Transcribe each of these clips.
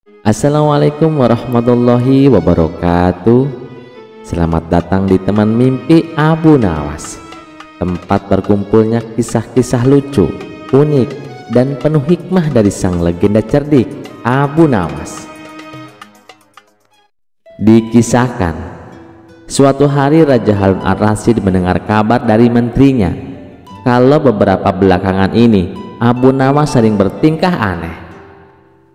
Assalamualaikum warahmatullahi wabarakatuh. Selamat datang di Teman Mimpi Abu Nawas, tempat berkumpulnya kisah-kisah lucu, unik, dan penuh hikmah dari sang legenda cerdik Abu Nawas. Dikisahkan, suatu hari Raja Harun Ar-Rasyid mendengar kabar dari menterinya kalau beberapa belakangan ini Abu Nawas sering bertingkah aneh.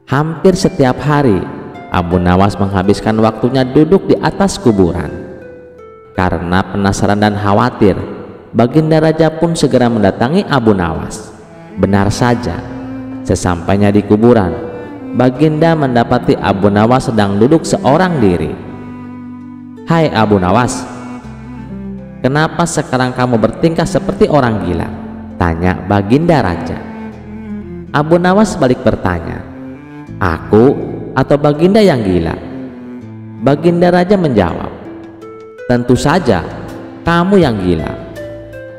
Hampir setiap hari Abu Nawas menghabiskan waktunya duduk di atas kuburan. Karena penasaran dan khawatir, Baginda Raja pun segera mendatangi Abu Nawas. Benar saja, sesampainya di kuburan, Baginda mendapati Abu Nawas sedang duduk seorang diri. "Hai Abu Nawas, kenapa sekarang kamu bertingkah seperti orang gila?" tanya Baginda Raja. Abu Nawas balik bertanya, "Aku atau Baginda yang gila?" Baginda Raja menjawab, "Tentu saja kamu yang gila.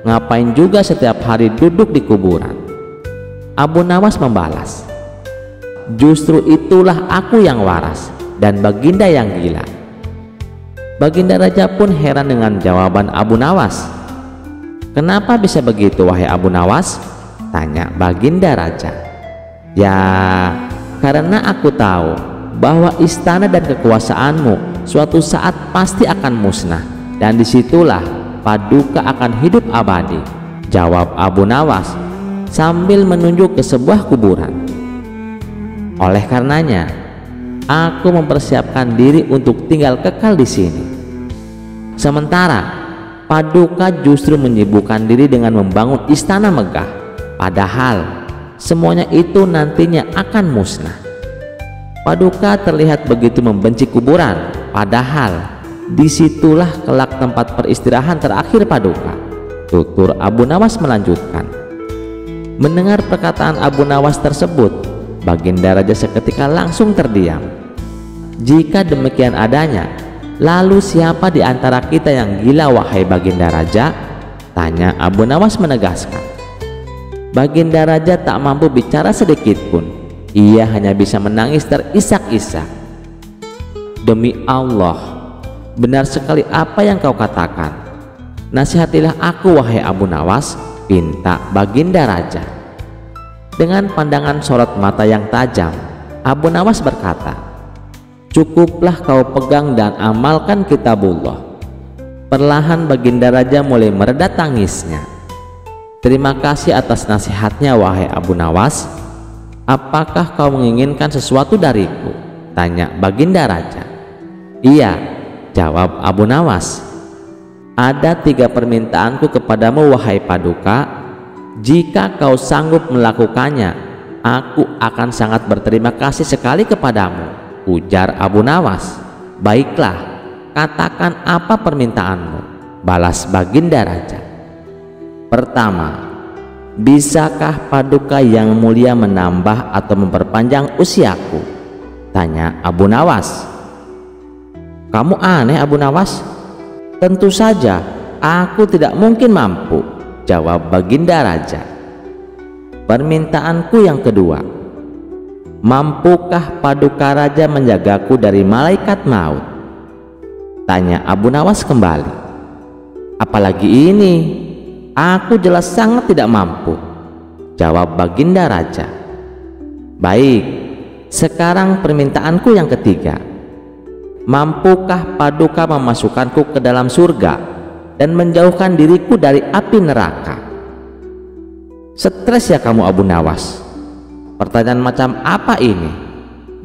Ngapain juga setiap hari duduk di kuburan?" Abu Nawas membalas, "Justru itulah aku yang waras dan Baginda yang gila." Baginda Raja pun heran dengan jawaban Abu Nawas. "Kenapa bisa begitu wahai Abu Nawas?" tanya Baginda Raja. "Ya, karena aku tahu bahwa istana dan kekuasaanmu suatu saat pasti akan musnah, dan disitulah Paduka akan hidup abadi," jawab Abu Nawas sambil menunjuk ke sebuah kuburan. "Oleh karenanya, aku mempersiapkan diri untuk tinggal kekal di sini. Sementara Paduka justru menyibukkan diri dengan membangun istana megah, padahal semuanya itu nantinya akan musnah. Paduka terlihat begitu membenci kuburan, padahal disitulah kelak tempat peristirahan terakhir Paduka," tutur Abu Nawas melanjutkan. Mendengar perkataan Abu Nawas tersebut, Baginda Raja seketika langsung terdiam. "Jika demikian adanya, lalu siapa di antara kita yang gila wahai Baginda Raja?" tanya Abu Nawas menegaskan. Baginda Raja tak mampu bicara sedikit pun. Ia hanya bisa menangis terisak-isak. "Demi Allah, benar sekali apa yang kau katakan. Nasihatilah aku wahai Abu Nawas," pinta Baginda Raja. Dengan pandangan sorot mata yang tajam, Abu Nawas berkata, "Cukuplah kau pegang dan amalkan kitabullah." Perlahan Baginda Raja mulai mereda tangisnya. "Terima kasih atas nasihatnya wahai Abu Nawas. Apakah kau menginginkan sesuatu dariku?" tanya Baginda Raja. "Iya," jawab Abu Nawas. "Ada 3 permintaanku kepadamu wahai Paduka. Jika kau sanggup melakukannya, aku akan sangat berterima kasih sekali kepadamu," ujar Abu Nawas. "Baiklah, katakan apa permintaanmu," balas Baginda Raja. "Pertama, bisakah Paduka yang mulia menambah atau memperpanjang usiaku?" tanya Abu Nawas. "Kamu aneh Abu Nawas. Tentu saja aku tidak mungkin mampu," jawab Baginda Raja. "Permintaanku yang kedua, mampukah Paduka Raja menjagaku dari malaikat maut?" tanya Abu Nawas kembali. "Apalagi ini, aku jelas sangat tidak mampu," jawab Baginda Raja. "Baik, sekarang permintaanku yang ketiga, mampukah Paduka memasukkanku ke dalam surga dan menjauhkan diriku dari api neraka?" "Stres ya kamu Abu Nawas. Pertanyaan macam apa ini?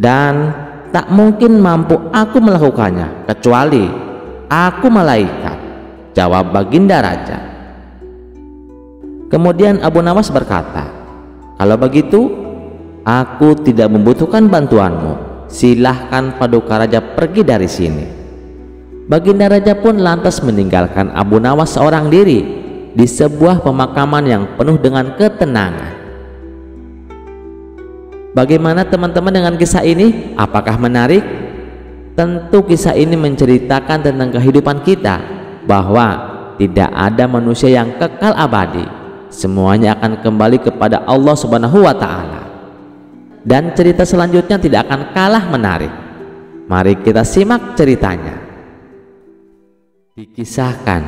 Dan tak mungkin mampu aku melakukannya kecuali aku malaikat," jawab Baginda Raja. Kemudian Abu Nawas berkata, "Kalau begitu, aku tidak membutuhkan bantuanmu. Silahkan Paduka Raja pergi dari sini." Baginda Raja pun lantas meninggalkan Abu Nawas seorang diri di sebuah pemakaman yang penuh dengan ketenangan. Bagaimana teman-teman dengan kisah ini? Apakah menarik? Tentu kisah ini menceritakan tentang kehidupan kita, bahwa tidak ada manusia yang kekal abadi. Semuanya akan kembali kepada Allah Subhanahu wa Ta'ala. Dan cerita selanjutnya tidak akan kalah menarik. Mari kita simak ceritanya. Dikisahkan,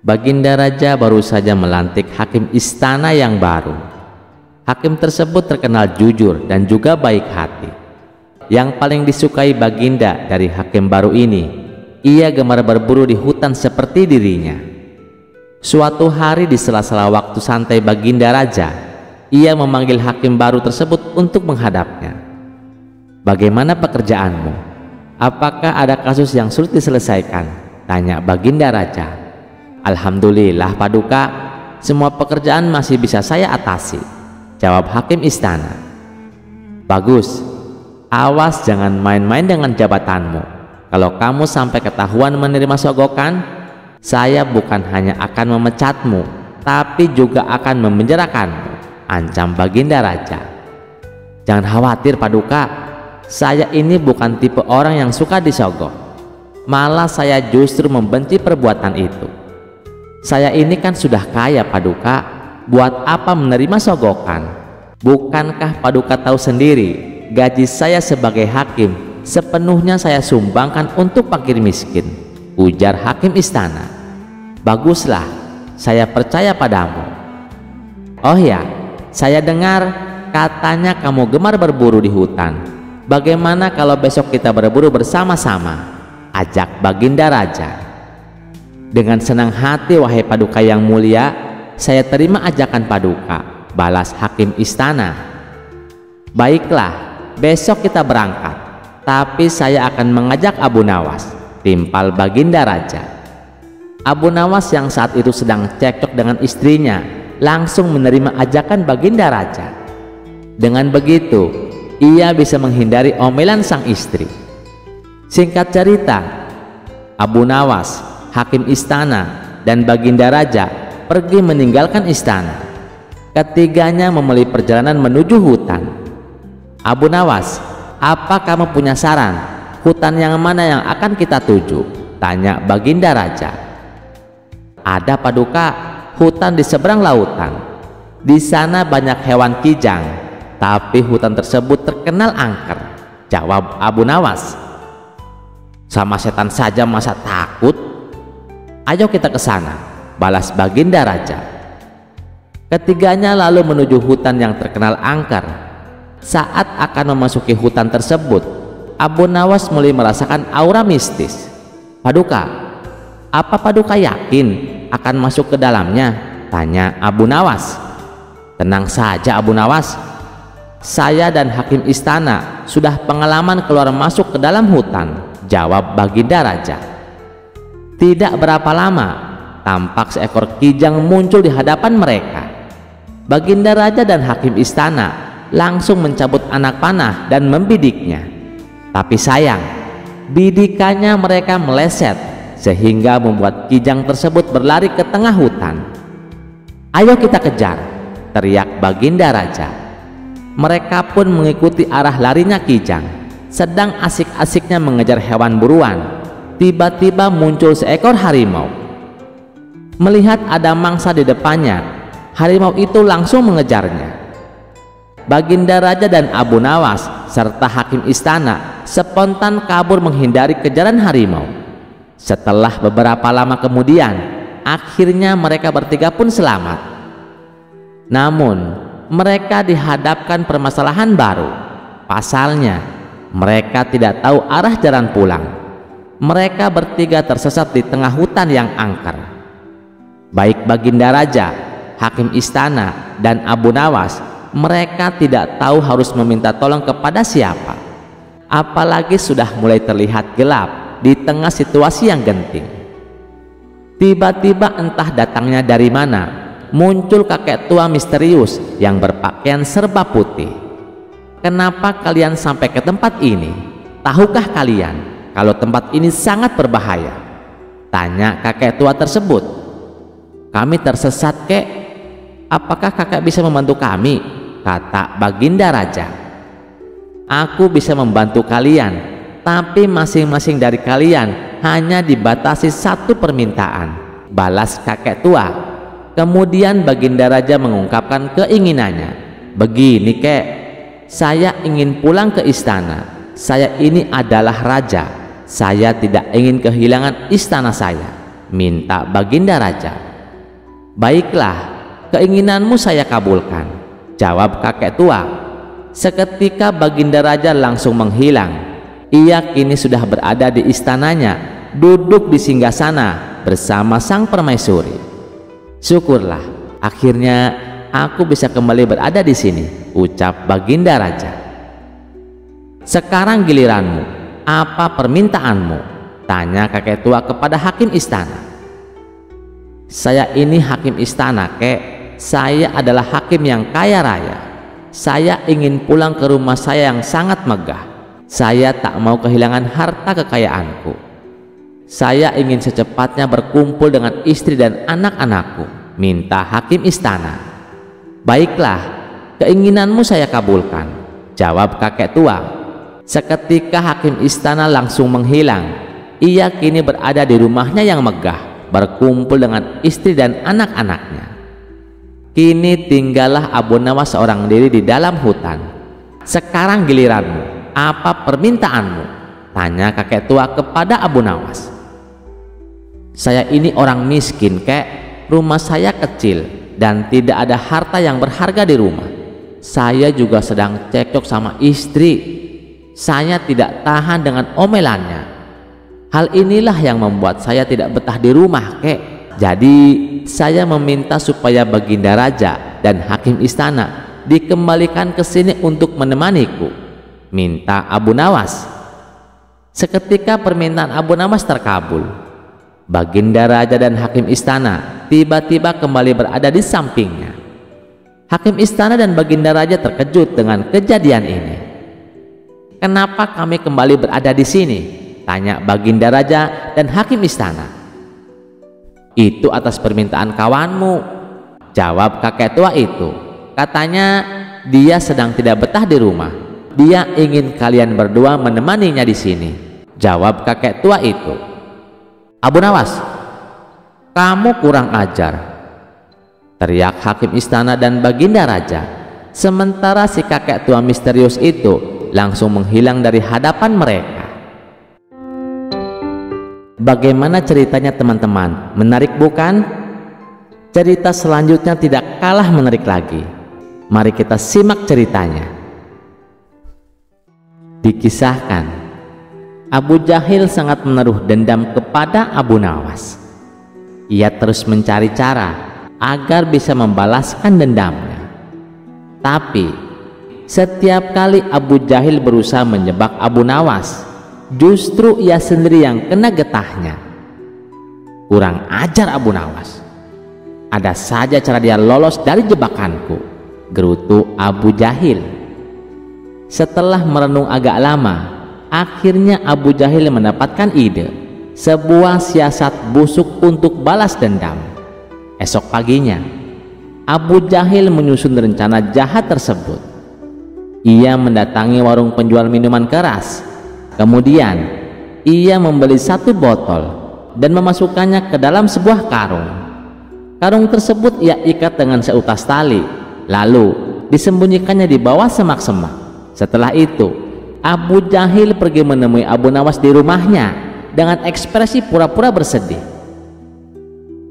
Baginda Raja baru saja melantik hakim istana yang baru. Hakim tersebut terkenal jujur dan juga baik hati. Yang paling disukai Baginda dari hakim baru ini, ia gemar berburu di hutan seperti dirinya. Suatu hari di sela-sela waktu santai Baginda Raja, ia memanggil hakim baru tersebut untuk menghadapnya. "Bagaimana pekerjaanmu? Apakah ada kasus yang sulit diselesaikan?" tanya Baginda Raja. "Alhamdulillah Paduka, semua pekerjaan masih bisa saya atasi," jawab hakim istana. "Bagus, awas jangan main-main dengan jabatanmu. Kalau kamu sampai ketahuan menerima sogokan, saya bukan hanya akan memecatmu, tapi juga akan memenjarakanmu," ancam Baginda Raja. "Jangan khawatir Paduka, saya ini bukan tipe orang yang suka disogok. Malah saya justru membenci perbuatan itu. Saya ini kan sudah kaya Paduka, buat apa menerima sogokan? Bukankah Paduka tahu sendiri, gaji saya sebagai hakim sepenuhnya saya sumbangkan untuk fakir miskin," ujar hakim istana. "Baguslah, saya percaya padamu. Oh ya, saya dengar katanya kamu gemar berburu di hutan. Bagaimana kalau besok kita berburu bersama-sama?" ajak Baginda Raja. "Dengan senang hati wahai Paduka yang mulia, saya terima ajakan Paduka," balas hakim istana. "Baiklah, besok kita berangkat, tapi saya akan mengajak Abu Nawas," timpal Baginda Raja. Abu Nawas yang saat itu sedang cekcok dengan istrinya langsung menerima ajakan Baginda Raja. Dengan begitu, ia bisa menghindari omelan sang istri. Singkat cerita, Abu Nawas, hakim istana, dan Baginda Raja pergi meninggalkan istana. Ketiganya memulai perjalanan menuju hutan. "Abu Nawas, apa kamu punya saran? Hutan yang mana yang akan kita tuju?" tanya Baginda Raja. "Ada Paduka, hutan di seberang lautan. Di sana banyak hewan kijang, tapi hutan tersebut terkenal angker," jawab Abu Nawas. "Sama setan saja masa takut? Ayo kita ke sana," balas Baginda Raja. Ketiganya lalu menuju hutan yang terkenal angker. Saat akan memasuki hutan tersebut, Abu Nawas mulai merasakan aura mistis. "Paduka, apa Paduka yakin akan masuk ke dalamnya?" tanya Abu Nawas. "Tenang saja Abu Nawas, saya dan hakim istana sudah pengalaman keluar masuk ke dalam hutan," jawab Baginda Raja. Tidak berapa lama, tampak seekor kijang muncul di hadapan mereka. Baginda Raja dan hakim istana langsung mencabut anak panah dan membidiknya. Tapi sayang, bidikannya mereka meleset sehingga membuat kijang tersebut berlari ke tengah hutan. "Ayo kita kejar," teriak Baginda Raja. Mereka pun mengikuti arah larinya kijang. Sedang asik-asiknya mengejar hewan buruan, tiba-tiba muncul seekor harimau. Melihat ada mangsa di depannya, harimau itu langsung mengejarnya. Baginda Raja dan Abu Nawas serta hakim istana spontan kabur menghindari kejaran harimau. Setelah beberapa lama kemudian, akhirnya mereka bertiga pun selamat. Namun mereka dihadapkan permasalahan baru. Pasalnya, mereka tidak tahu arah jalan pulang. Mereka bertiga tersesat di tengah hutan yang angker. Baik Baginda Raja, hakim istana, dan Abu Nawas, mereka tidak tahu harus meminta tolong kepada siapa. Apalagi sudah mulai terlihat gelap di tengah situasi yang genting. Tiba-tiba entah datangnya dari mana, muncul kakek tua misterius yang berpakaian serba putih. "Kenapa kalian sampai ke tempat ini? Tahukah kalian kalau tempat ini sangat berbahaya?" tanya kakek tua tersebut. "Kami tersesat, kek. Apakah kakek bisa membantu kami?" kata Baginda Raja. "Aku bisa membantu kalian, tapi masing-masing dari kalian hanya dibatasi satu permintaan," balas kakek tua. Kemudian Baginda Raja mengungkapkan keinginannya. "Begini kek, Saya ingin pulang ke istana. Saya ini adalah raja. Saya tidak ingin kehilangan istana saya, minta Baginda Raja. Baiklah, keinginanmu saya kabulkan, jawab kakek tua. Seketika Baginda Raja langsung menghilang. Ia kini sudah berada di istananya, duduk di singgasana bersama sang permaisuri. Syukurlah, akhirnya aku bisa kembali berada di sini, ucap Baginda Raja. Sekarang giliranmu, apa permintaanmu? Tanya kakek tua kepada hakim istana. Saya ini hakim istana, kek. Saya adalah hakim yang kaya raya. Saya ingin pulang ke rumah saya yang sangat megah. Saya tak mau kehilangan harta kekayaanku. Saya ingin secepatnya berkumpul dengan istri dan anak-anakku, minta hakim istana. Baiklah, keinginanmu saya kabulkan, jawab kakek tua. Seketika hakim istana langsung menghilang. Ia kini berada di rumahnya yang megah, berkumpul dengan istri dan anak-anaknya. Kini tinggallah Abu Nawas seorang diri di dalam hutan. Sekarang giliranmu, apa permintaanmu? Tanya kakek tua kepada Abu Nawas. Saya ini orang miskin, kek. Rumah saya kecil dan tidak ada harta yang berharga di rumah. Saya juga sedang cekcok sama istri. Saya tidak tahan dengan omelannya. Hal inilah yang membuat saya tidak betah di rumah, kek. Jadi saya meminta supaya Baginda Raja dan hakim istana dikembalikan ke sini untuk menemaniku, minta Abu Nawas. Seketika permintaan Abu Nawas terkabul. Baginda Raja dan hakim istana tiba-tiba kembali berada di sampingnya. Hakim istana dan Baginda Raja terkejut dengan kejadian ini. Kenapa kami kembali berada di sini? Tanya Baginda Raja dan hakim istana. Itu atas permintaan kawanmu, jawab kakek tua itu. Katanya dia sedang tidak betah di rumah. Dia ingin kalian berdua menemaninya di sini, jawab kakek tua itu. Abu Nawas, kamu kurang ajar, teriak hakim istana dan Baginda Raja. Sementara si kakek tua misterius itu langsung menghilang dari hadapan mereka. Bagaimana ceritanya teman-teman? Menarik bukan? Cerita selanjutnya tidak kalah menarik lagi. Mari kita simak ceritanya. Dikisahkan, Abu Jahil sangat menaruh dendam kepada Abu Nawas. Ia terus mencari cara agar bisa membalaskan dendamnya. Tapi setiap kali Abu Jahil berusaha menjebak Abu Nawas, justru ia sendiri yang kena getahnya. Kurang ajar Abu Nawas. Ada saja cara dia lolos dari jebakanku, gerutu Abu Jahil. Setelah merenung agak lama, akhirnya Abu Jahil mendapatkan ide, sebuah siasat busuk untuk balas dendam. Esok paginya, Abu Jahil menyusun rencana jahat tersebut. Ia mendatangi warung penjual minuman keras. Kemudian ia membeli satu botol dan memasukkannya ke dalam sebuah karung. Karung tersebut ia ikat dengan seutas tali, lalu disembunyikannya di bawah semak-semak. Setelah itu, Abu Jahil pergi menemui Abu Nawas di rumahnya dengan ekspresi pura-pura bersedih.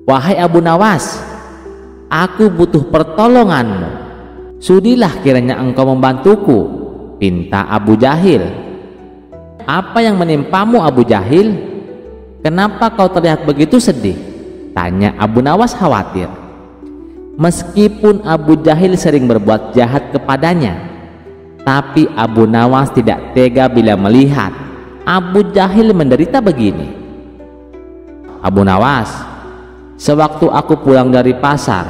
Wahai Abu Nawas, aku butuh pertolonganmu. Sudilah kiranya engkau membantuku, pinta Abu Jahil. Apa yang menimpamu Abu Jahil? Kenapa kau terlihat begitu sedih? Tanya Abu Nawas khawatir. Meskipun Abu Jahil sering berbuat jahat kepadanya, tapi Abu Nawas tidak tega bila melihat Abu Jahil menderita begini. Abu Nawas, sewaktu aku pulang dari pasar,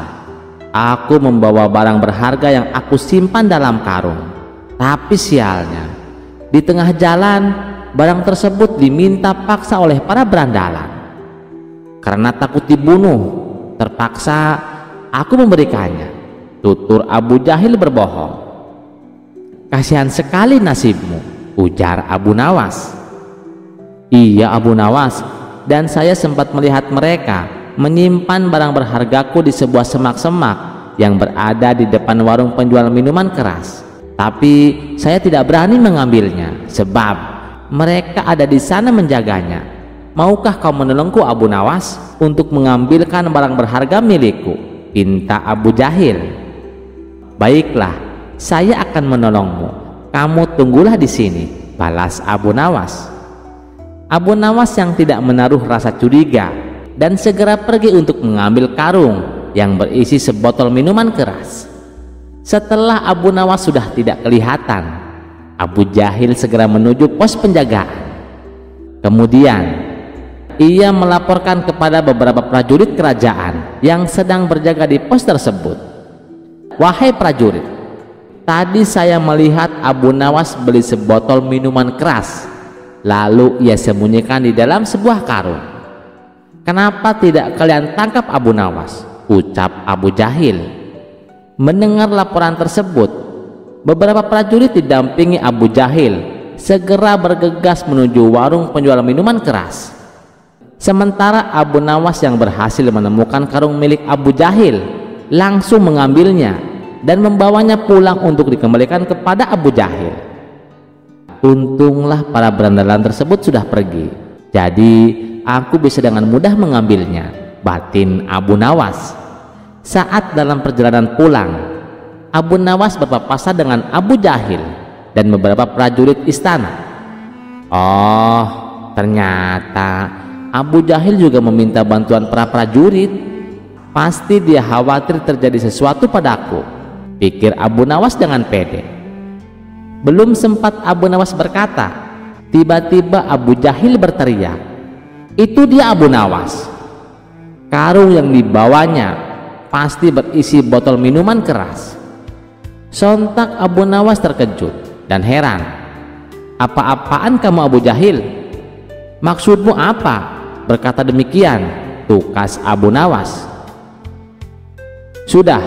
aku membawa barang berharga yang aku simpan dalam karung. Tapi sialnya, di tengah jalan barang tersebut diminta paksa oleh para berandalan. Karena takut dibunuh, terpaksa aku memberikannya, tutur Abu Jahil berbohong. Kasihan sekali nasibmu, ujar Abu Nawas. Iya Abu Nawas, dan saya sempat melihat mereka menyimpan barang berhargaku di sebuah semak-semak yang berada di depan warung penjual minuman keras. Tapi saya tidak berani mengambilnya, sebab mereka ada di sana menjaganya. Maukah kau menolongku Abu Nawas untuk mengambilkan barang berharga milikku? Pinta Abu Jahil. Baiklah, saya akan menolongmu. Kamu tunggulah di sini, balas Abu Nawas. Abu Nawas yang tidak menaruh rasa curiga dan segera pergi untuk mengambil karung yang berisi sebotol minuman keras. Setelah Abu Nawas sudah tidak kelihatan, Abu Jahil segera menuju pos penjagaan. Kemudian ia melaporkan kepada beberapa prajurit kerajaan yang sedang berjaga di pos tersebut. Wahai prajurit, tadi saya melihat Abu Nawas beli sebotol minuman keras, lalu ia sembunyikan di dalam sebuah karung. Kenapa tidak kalian tangkap Abu Nawas? Ucap Abu Jahil. Mendengar laporan tersebut, beberapa prajurit didampingi Abu Jahil segera bergegas menuju warung penjual minuman keras. Sementara Abu Nawas yang berhasil menemukan karung milik Abu Jahil langsung mengambilnya dan membawanya pulang untuk dikembalikan kepada Abu Jahil. Untunglah para berandalan tersebut sudah pergi, jadi aku bisa dengan mudah mengambilnya, batin Abu Nawas. Saat dalam perjalanan pulang, Abu Nawas berpapasan dengan Abu Jahil dan beberapa prajurit istana. Oh, ternyata Abu Jahil juga meminta bantuan para prajurit. Pasti dia khawatir terjadi sesuatu padaku, pikir Abu Nawas dengan pede. Belum sempat Abu Nawas berkata, tiba-tiba Abu Jahil berteriak, "Itu dia Abu Nawas!" Karung yang dibawanya pasti berisi botol minuman keras. Sontak Abu Nawas terkejut dan heran. "Apa-apaan kamu Abu Jahil? Maksudmu apa berkata demikian?" tukas Abu Nawas. "Sudah,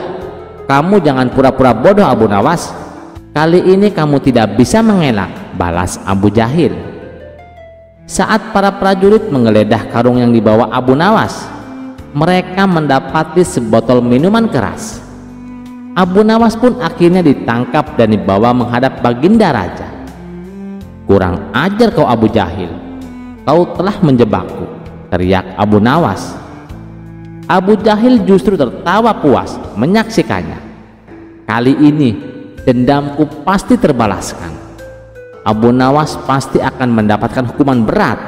kamu jangan pura-pura bodoh Abu Nawas. Kali ini kamu tidak bisa mengelak," balas Abu Jahil. Saat para prajurit menggeledah karung yang dibawa Abu Nawas, mereka mendapati sebotol minuman keras. Abu Nawas pun akhirnya ditangkap dan dibawa menghadap Baginda Raja. "Kurang ajar kau Abu Jahil, kau telah menjebakku," teriak Abu Nawas. Abu Jahil justru tertawa puas menyaksikannya. "Kali ini dendamku pasti terbalaskan. Abu Nawas pasti akan mendapatkan hukuman berat,"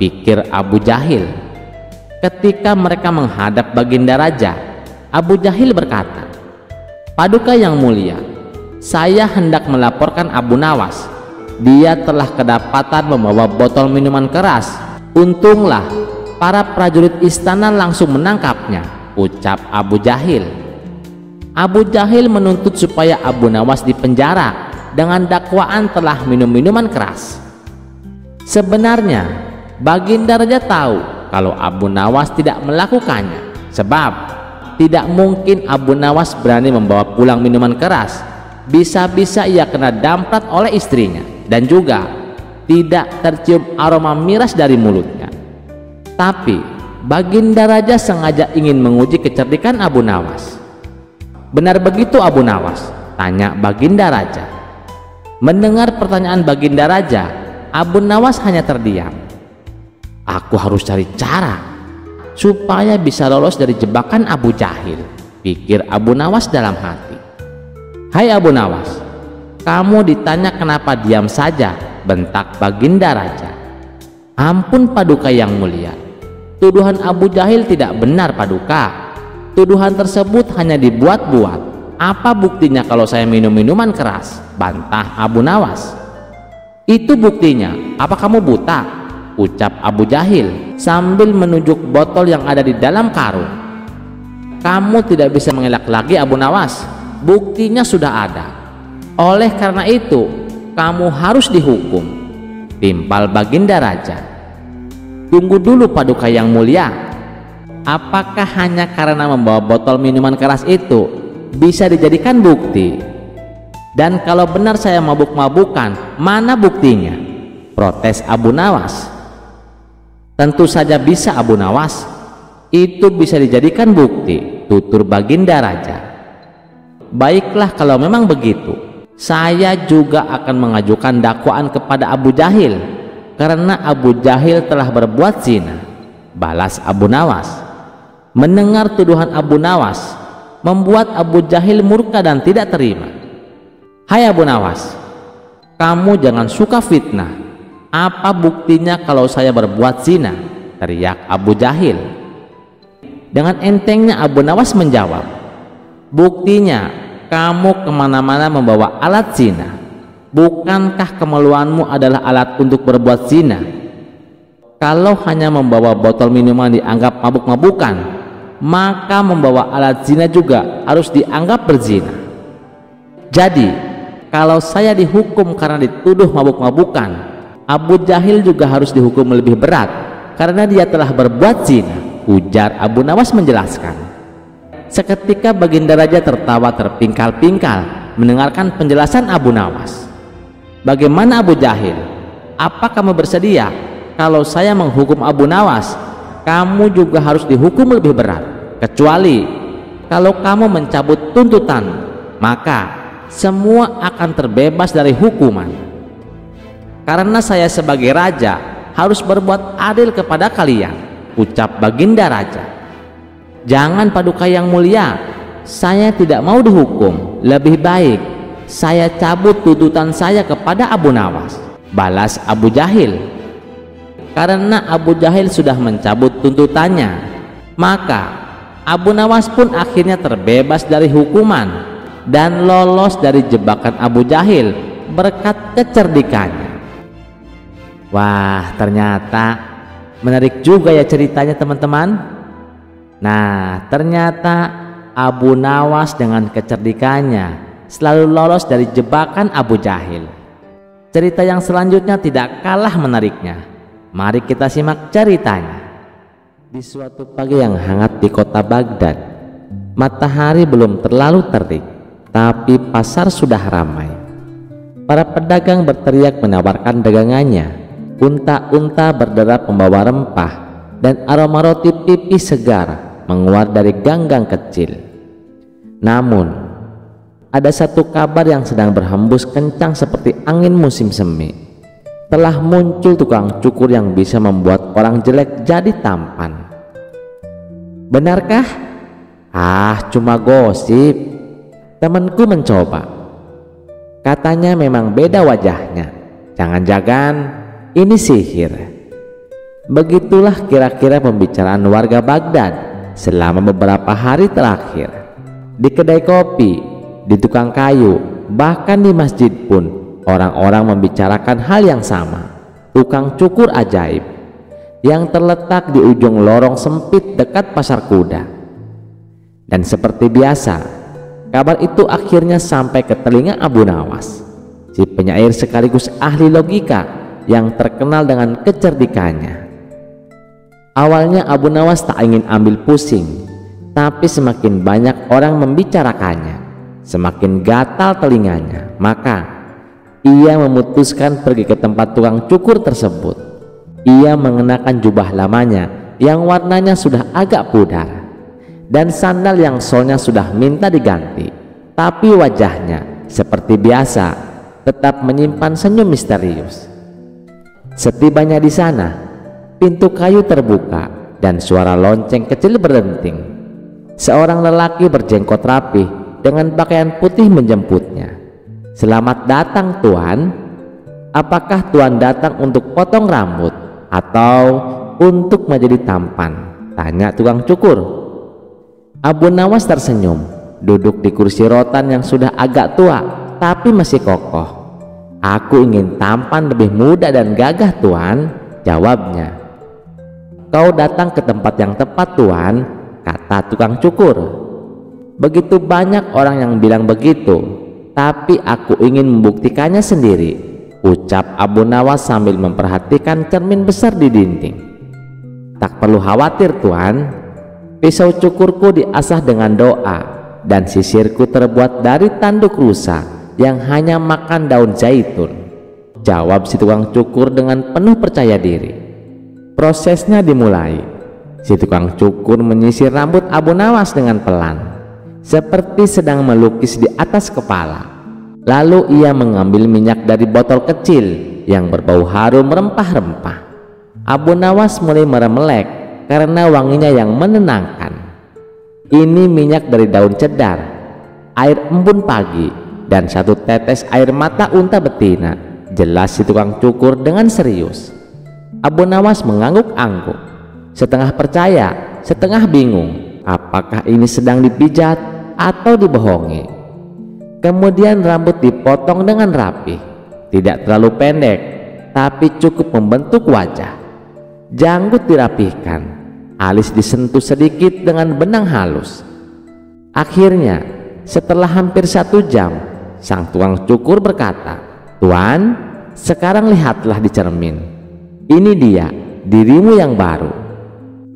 pikir Abu Jahil. Ketika mereka menghadap Baginda Raja, Abu Jahil berkata, "Paduka yang mulia, saya hendak melaporkan Abu Nawas. Dia telah kedapatan membawa botol minuman keras. Untunglah para prajurit istana langsung menangkapnya," ucap Abu Jahil. Abu Jahil menuntut supaya Abu Nawas dipenjara dengan dakwaan telah minum minuman keras. Sebenarnya Baginda Raja tahu kalau Abu Nawas tidak melakukannya, sebab tidak mungkin Abu Nawas berani membawa pulang minuman keras. Bisa-bisa ia kena damprat oleh istrinya, dan juga tidak tercium aroma miras dari mulutnya. Tapi Baginda Raja sengaja ingin menguji kecerdikan Abu Nawas. "Benar begitu Abu Nawas?" tanya Baginda Raja. Mendengar pertanyaan Baginda Raja, Abu Nawas hanya terdiam. "Aku harus cari cara supaya bisa lolos dari jebakan Abu Jahil," pikir Abu Nawas dalam hati. "Hai Abu Nawas, kamu ditanya kenapa diam saja?" bentak Baginda Raja. "Ampun Paduka yang mulia, tuduhan Abu Jahil tidak benar Paduka. Tuduhan tersebut hanya dibuat-buat. Apa buktinya kalau saya minum minuman keras?" bantah Abu Nawas. "Itu buktinya. Apa kamu buta?" ucap Abu Jahil sambil menunjuk botol yang ada di dalam karung. "Kamu tidak bisa mengelak lagi Abu Nawas. Buktinya sudah ada. Oleh karena itu kamu harus dihukum," timpal Baginda Raja. "Tunggu dulu Paduka yang mulia. Apakah hanya karena membawa botol minuman keras itu bisa dijadikan bukti? Dan kalau benar saya mabuk-mabukan, mana buktinya?" protes Abu Nawas. "Tentu saja bisa Abu Nawas. Itu bisa dijadikan bukti," tutur Baginda Raja. "Baiklah kalau memang begitu, Saya juga akan mengajukan dakwaan kepada Abu Jahil karena Abu Jahil telah berbuat zina, balas Abu Nawas. Mendengar tuduhan Abu Nawas membuat Abu Jahil murka dan tidak terima. "Hai Abu Nawas, kamu jangan suka fitnah. Apa buktinya kalau saya berbuat zina?" teriak Abu Jahil. Dengan entengnya Abu Nawas menjawab, "Buktinya kamu kemana-mana membawa alat zina. Bukankah kemeluanmu adalah alat untuk berbuat zina? Kalau hanya membawa botol minuman dianggap mabuk-mabukan, maka membawa alat zina juga harus dianggap berzina. Jadi kalau saya dihukum karena dituduh mabuk-mabukan, Abu Jahil juga harus dihukum lebih berat karena dia telah berbuat zina," ujar Abu Nawas menjelaskan. Seketika Baginda Raja tertawa terpingkal-pingkal mendengarkan penjelasan Abu Nawas. "Bagaimana Abu Jahil? Apa kamu bersedia kalau saya menghukum Abu Nawas, kamu juga harus dihukum lebih berat? Kecuali kalau kamu mencabut tuntutan, maka semua akan terbebas dari hukuman. Karena saya sebagai raja harus berbuat adil kepada kalian," ucap Baginda Raja. "Jangan Paduka yang mulia, saya tidak mau dihukum. Lebih baik saya cabut tuntutan saya kepada Abu Nawas," balas Abu Jahil. Karena Abu Jahil sudah mencabut tuntutannya, maka Abu Nawas pun akhirnya terbebas dari hukuman dan lolos dari jebakan Abu Jahil berkat kecerdikannya. Wah, ternyata menarik juga ya ceritanya teman-teman. Nah, ternyata Abu Nawas dengan kecerdikannya selalu lolos dari jebakan Abu Jahil. Cerita yang selanjutnya tidak kalah menariknya. Mari kita simak ceritanya. Di suatu pagi yang hangat di kota Baghdad, matahari belum terlalu terik, tapi pasar sudah ramai. Para pedagang berteriak menawarkan dagangannya. Unta-unta berderap membawa rempah dan aroma roti pipih segar menguat dari gang-gang kecil. Namun, ada satu kabar yang sedang berhembus kencang seperti angin musim semi. Telah muncul tukang cukur yang bisa membuat orang jelek jadi tampan. Benarkah? Ah, cuma gosip. Temanku mencoba. Katanya memang beda wajahnya. Jangan-jangan ini sihir. Begitulah kira-kira pembicaraan warga Baghdad selama beberapa hari terakhir. Di kedai kopi, di tukang kayu, bahkan di masjid pun orang-orang membicarakan hal yang sama. Tukang cukur ajaib yang terletak di ujung lorong sempit dekat pasar kuda. Dan seperti biasa, kabar itu akhirnya sampai ke telinga Abu Nawas, si penyair sekaligus ahli logika yang terkenal dengan kecerdikannya. Awalnya Abu Nawas tak ingin ambil pusing, tapi semakin banyak orang membicarakannya, semakin gatal telinganya. Maka ia memutuskan pergi ke tempat tukang cukur tersebut. Ia mengenakan jubah lamanya yang warnanya sudah agak pudar dan sandal yang solnya sudah minta diganti, tapi wajahnya seperti biasa tetap menyimpan senyum misterius. Setibanya di sana, pintu kayu terbuka dan suara lonceng kecil berdenting. Seorang lelaki berjenggot rapi dengan pakaian putih menjemputnya. "Selamat datang Tuan. Apakah Tuan datang untuk potong rambut atau untuk menjadi tampan?" tanya tukang cukur. Abu Nawas tersenyum, duduk di kursi rotan yang sudah agak tua tapi masih kokoh. "Aku ingin tampan lebih muda dan gagah Tuan," jawabnya. "Kau datang ke tempat yang tepat Tuan," kata tukang cukur. "Begitu banyak orang yang bilang begitu, tapi aku ingin membuktikannya sendiri," ucap Abu Nawas sambil memperhatikan cermin besar di dinding. "Tak perlu khawatir Tuan, pisau cukurku diasah dengan doa dan sisirku terbuat dari tanduk rusa yang hanya makan daun zaitun," jawab si tukang cukur dengan penuh percaya diri. Prosesnya dimulai. Si tukang cukur menyisir rambut Abu Nawas dengan pelan, seperti sedang melukis di atas kepala. Lalu ia mengambil minyak dari botol kecil yang berbau harum rempah-rempah. Abu Nawas mulai meremelek karena wanginya yang menenangkan. Ini minyak dari daun cedar, air embun pagi, dan 1 tetes air mata unta betina. Jelas si tukang cukur dengan serius. Abu Nawas mengangguk-angguk, setengah percaya, setengah bingung. Apakah ini sedang dipijat atau dibohongi? Kemudian rambut dipotong dengan rapi, tidak terlalu pendek, tapi cukup membentuk wajah. Janggut dirapihkan, alis disentuh sedikit dengan benang halus. Akhirnya, setelah hampir 1 jam, sang tukang cukur berkata, "Tuan, sekarang lihatlah di cermin. Ini dia, dirimu yang baru."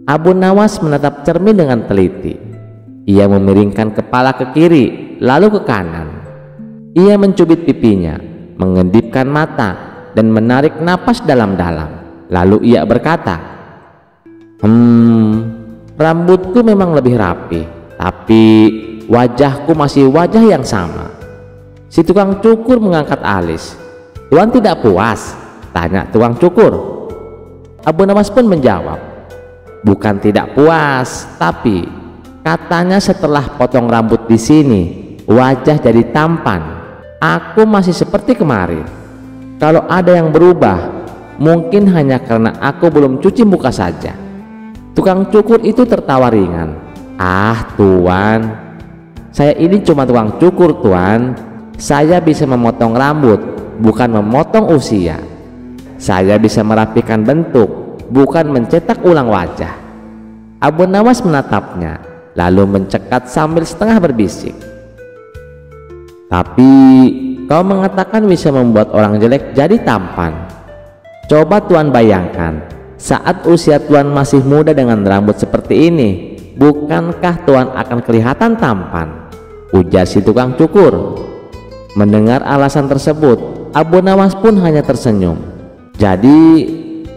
Abu Nawas menatap cermin dengan teliti. Ia memiringkan kepala ke kiri, lalu ke kanan. Ia mencubit pipinya, mengendipkan mata, dan menarik napas dalam-dalam. Lalu ia berkata, rambutku memang lebih rapi, tapi wajahku masih wajah yang sama." Si tukang cukur mengangkat alis. "Tuan tidak puas?" tanya tukang cukur. Abu Nawas pun menjawab, "Bukan tidak puas, tapi katanya setelah potong rambut di sini, wajah jadi tampan. Aku masih seperti kemarin. Kalau ada yang berubah, mungkin hanya karena aku belum cuci muka saja." Tukang cukur itu tertawa ringan. "Ah tuan, saya ini cuma tukang cukur tuan. Saya bisa memotong rambut, bukan memotong usia. Saya bisa merapikan bentuk, bukan mencetak ulang wajah." Abu Nawas menatapnya, lalu mencekat sambil setengah berbisik, "Tapi kau mengatakan bisa membuat orang jelek jadi tampan. Coba tuan bayangkan, saat usia tuan masih muda dengan rambut seperti ini, bukankah tuan akan kelihatan tampan?" ujar si tukang cukur. Mendengar alasan tersebut, Abu Nawas pun hanya tersenyum. "Jadi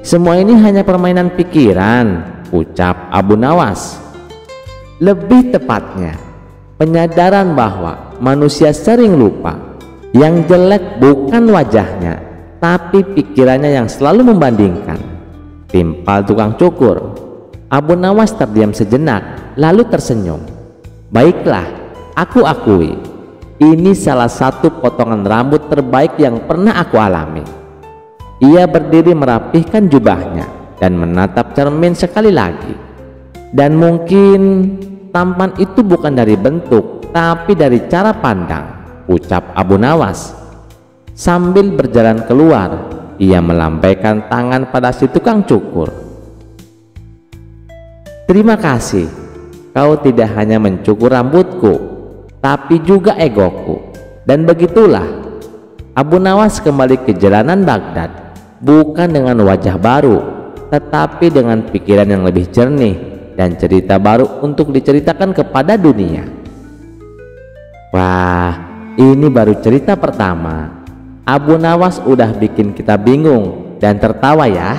semua ini hanya permainan pikiran," ucap Abu Nawas. Lebih tepatnya, penyadaran bahwa manusia sering lupa. Yang jelek bukan wajahnya, tapi pikirannya yang selalu membandingkan. Timpal tukang cukur. Abu Nawas terdiam sejenak, lalu tersenyum. "Baiklah, aku akui, ini salah satu potongan rambut terbaik yang pernah aku alami." Ia berdiri merapihkan jubahnya dan menatap cermin sekali lagi. "Dan mungkin tampan itu bukan dari bentuk, tapi dari cara pandang," ucap Abu Nawas. Sambil berjalan keluar, ia melambaikan tangan pada si tukang cukur. "Terima kasih, kau tidak hanya mencukur rambutku, tapi juga egoku." Dan begitulah Abu Nawas kembali ke jalanan Baghdad, bukan dengan wajah baru, tetapi dengan pikiran yang lebih jernih dan cerita baru untuk diceritakan kepada dunia. Wah, ini baru cerita pertama. Abu Nawas udah bikin kita bingung dan tertawa ya.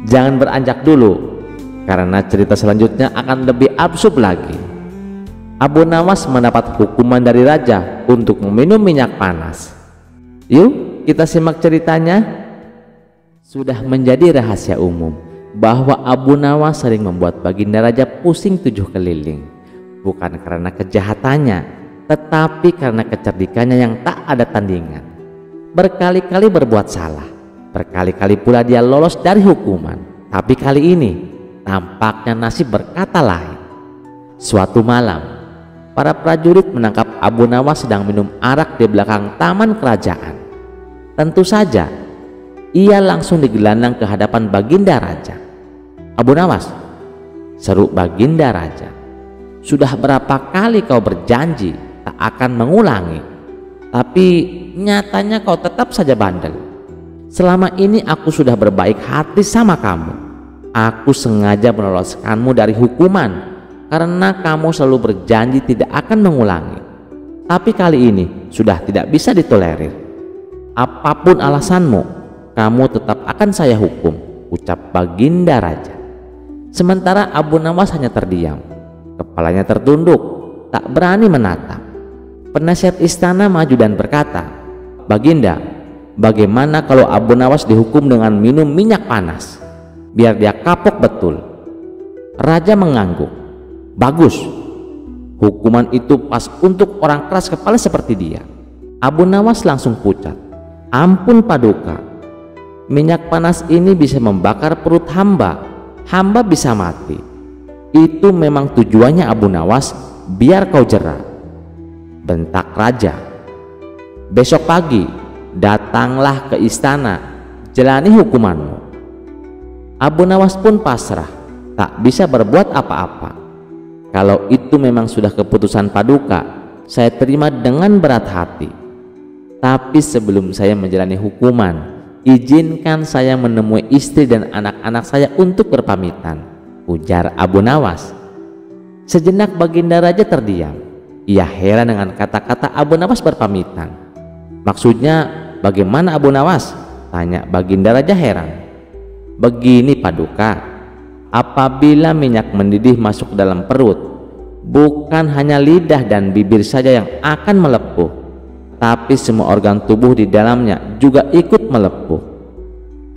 Jangan beranjak dulu, karena cerita selanjutnya akan lebih absurd lagi. Abu Nawas mendapat hukuman dari raja untuk meminum minyak panas. Yuk kita simak ceritanya. Sudah menjadi rahasia umum bahwa Abu Nawas sering membuat baginda raja pusing 7 keliling, bukan karena kejahatannya, tetapi karena kecerdikannya yang tak ada tandingan. Berkali-kali berbuat salah, berkali-kali pula dia lolos dari hukuman, tapi kali ini tampaknya nasib berkata lain. Suatu malam, para prajurit menangkap Abu Nawas sedang minum arak di belakang taman kerajaan. Tentu saja ia langsung digelandang ke hadapan baginda raja. "Abu Nawas," seru baginda raja, "sudah berapa kali kau berjanji tak akan mengulangi, tapi nyatanya kau tetap saja bandel. Selama ini aku sudah berbaik hati sama kamu. Aku sengaja meloloskanmu dari hukuman karena kamu selalu berjanji tidak akan mengulangi. Tapi kali ini sudah tidak bisa ditolerir. Apapun alasanmu, kamu tetap akan saya hukum," ucap baginda raja. Sementara Abu Nawas hanya terdiam, kepalanya tertunduk, tak berani menatap. Penasihat istana maju dan berkata, "Baginda, bagaimana kalau Abu Nawas dihukum dengan minum minyak panas, biar dia kapok betul?" Raja mengangguk. "Bagus, hukuman itu pas untuk orang keras kepala seperti dia." Abu Nawas langsung pucat. "Ampun Paduka, minyak panas ini bisa membakar perut hamba bisa mati. Itu memang tujuannya Abu Nawas, biar kau jera." Bentak raja. "Besok pagi datanglah ke istana, jalani hukumanmu." Abu Nawas pun pasrah, tak bisa berbuat apa-apa. "Kalau itu memang sudah keputusan Paduka, saya terima dengan berat hati. Tapi sebelum saya menjalani hukuman, izinkan saya menemui istri dan anak-anak saya untuk berpamitan," ujar Abu Nawas. Sejenak Baginda Raja terdiam. Ia heran dengan kata-kata Abu Nawas berpamitan. "Maksudnya bagaimana Abu Nawas?" tanya Baginda Raja heran. "Begini Paduka, apabila minyak mendidih masuk dalam perut, bukan hanya lidah dan bibir saja yang akan melepuh, tapi semua organ tubuh di dalamnya juga ikut melepuh.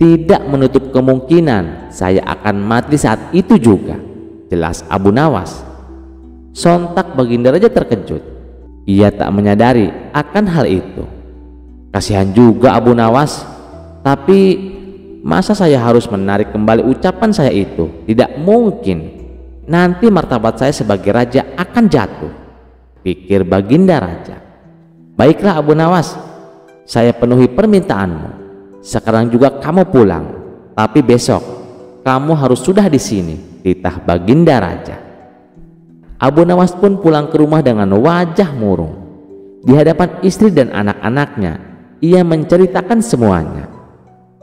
Tidak menutup kemungkinan saya akan mati saat itu juga," jelas Abu Nawas. Sontak Baginda Raja terkejut. Ia tak menyadari akan hal itu. "Kasihan juga Abu Nawas, tapi masa saya harus menarik kembali ucapan saya itu? Tidak mungkin. Nanti martabat saya sebagai raja akan jatuh," pikir Baginda Raja. "Baiklah Abu Nawas, saya penuhi permintaanmu. Sekarang juga kamu pulang, tapi besok kamu harus sudah di sini," titah Baginda Raja. Abu Nawas pun pulang ke rumah dengan wajah murung. Di hadapan istri dan anak-anaknya, ia menceritakan semuanya.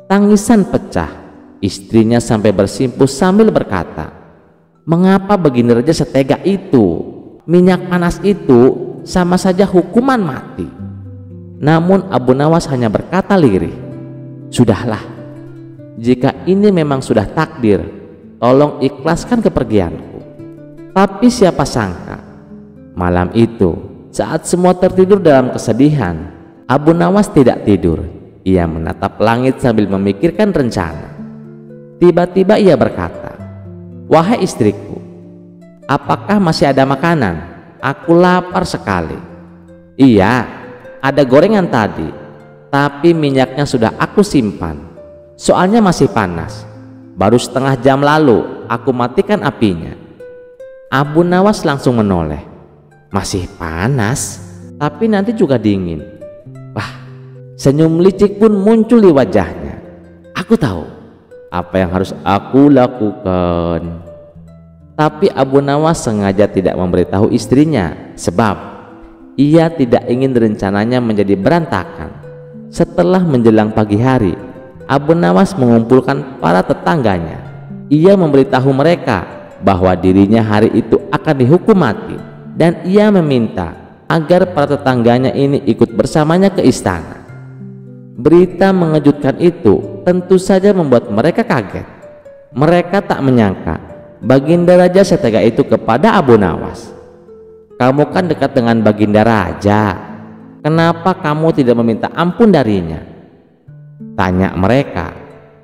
Tangisan pecah, istrinya sampai bersimpuh sambil berkata, "Mengapa Baginda Raja setega itu? Minyak panas itu sama saja hukuman mati." Namun Abu Nawas hanya berkata lirih, "Sudahlah, jika ini memang sudah takdir, tolong ikhlaskan kepergianku." Tapi siapa sangka, malam itu saat semua tertidur dalam kesedihan, Abu Nawas tidak tidur. Ia menatap langit sambil memikirkan rencana. Tiba-tiba ia berkata, "Wahai istriku, apakah masih ada makanan? Aku lapar sekali." "Iya, ada gorengan tadi, tapi minyaknya sudah aku simpan. Soalnya masih panas. Baru setengah jam lalu aku matikan apinya." Abu Nawas langsung menoleh. "Masih panas, tapi nanti juga dingin." Wah, senyum licik pun muncul di wajahnya. "Aku tahu apa yang harus aku lakukan." Tapi Abu Nawas sengaja tidak memberitahu istrinya, sebab ia tidak ingin rencananya menjadi berantakan. Setelah menjelang pagi hari, Abu Nawas mengumpulkan para tetangganya. Ia memberitahu mereka bahwa dirinya hari itu akan dihukum mati, dan ia meminta agar para tetangganya ini ikut bersamanya ke istana. Berita mengejutkan itu tentu saja membuat mereka kaget. Mereka tak menyangka Baginda Raja setega itu kepada Abu Nawas. "Kamu kan dekat dengan Baginda Raja, kenapa kamu tidak meminta ampun darinya?" tanya mereka.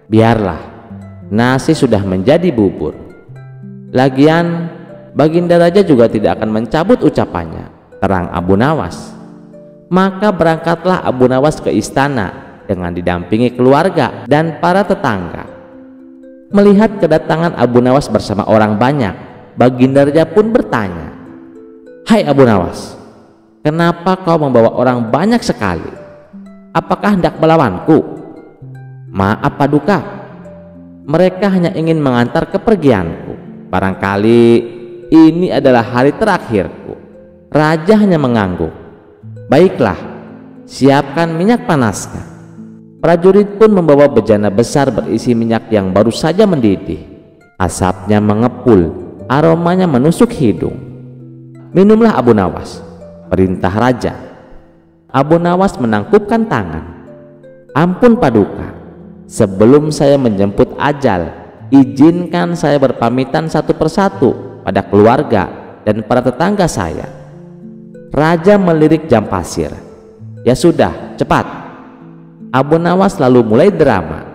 "Biarlah, nasi sudah menjadi bubur. Lagian Baginda Raja juga tidak akan mencabut ucapannya," terang Abu Nawas. Maka berangkatlah Abu Nawas ke istana dengan didampingi keluarga dan para tetangga. Melihat kedatangan Abu Nawas bersama orang banyak, Baginda Raja pun bertanya, "Hai Abu Nawas, kenapa kau membawa orang banyak sekali? Apakah hendak melawanku?" "Maaf Paduka, mereka hanya ingin mengantar kepergianku. Barangkali ini adalah hari terakhirku." Raja hanya mengangguk. "Baiklah, siapkan minyak panasnya." Prajurit pun membawa bejana besar berisi minyak yang baru saja mendidih. Asapnya mengepul, aromanya menusuk hidung. "Minumlah Abu Nawas," perintah Raja. Abu Nawas menangkupkan tangan. "Ampun Paduka, sebelum saya menjemput ajal, izinkan saya berpamitan satu persatu pada keluarga dan para tetangga saya." Raja melirik jam pasir. "Ya sudah, cepat." Abu Nawas lalu mulai drama.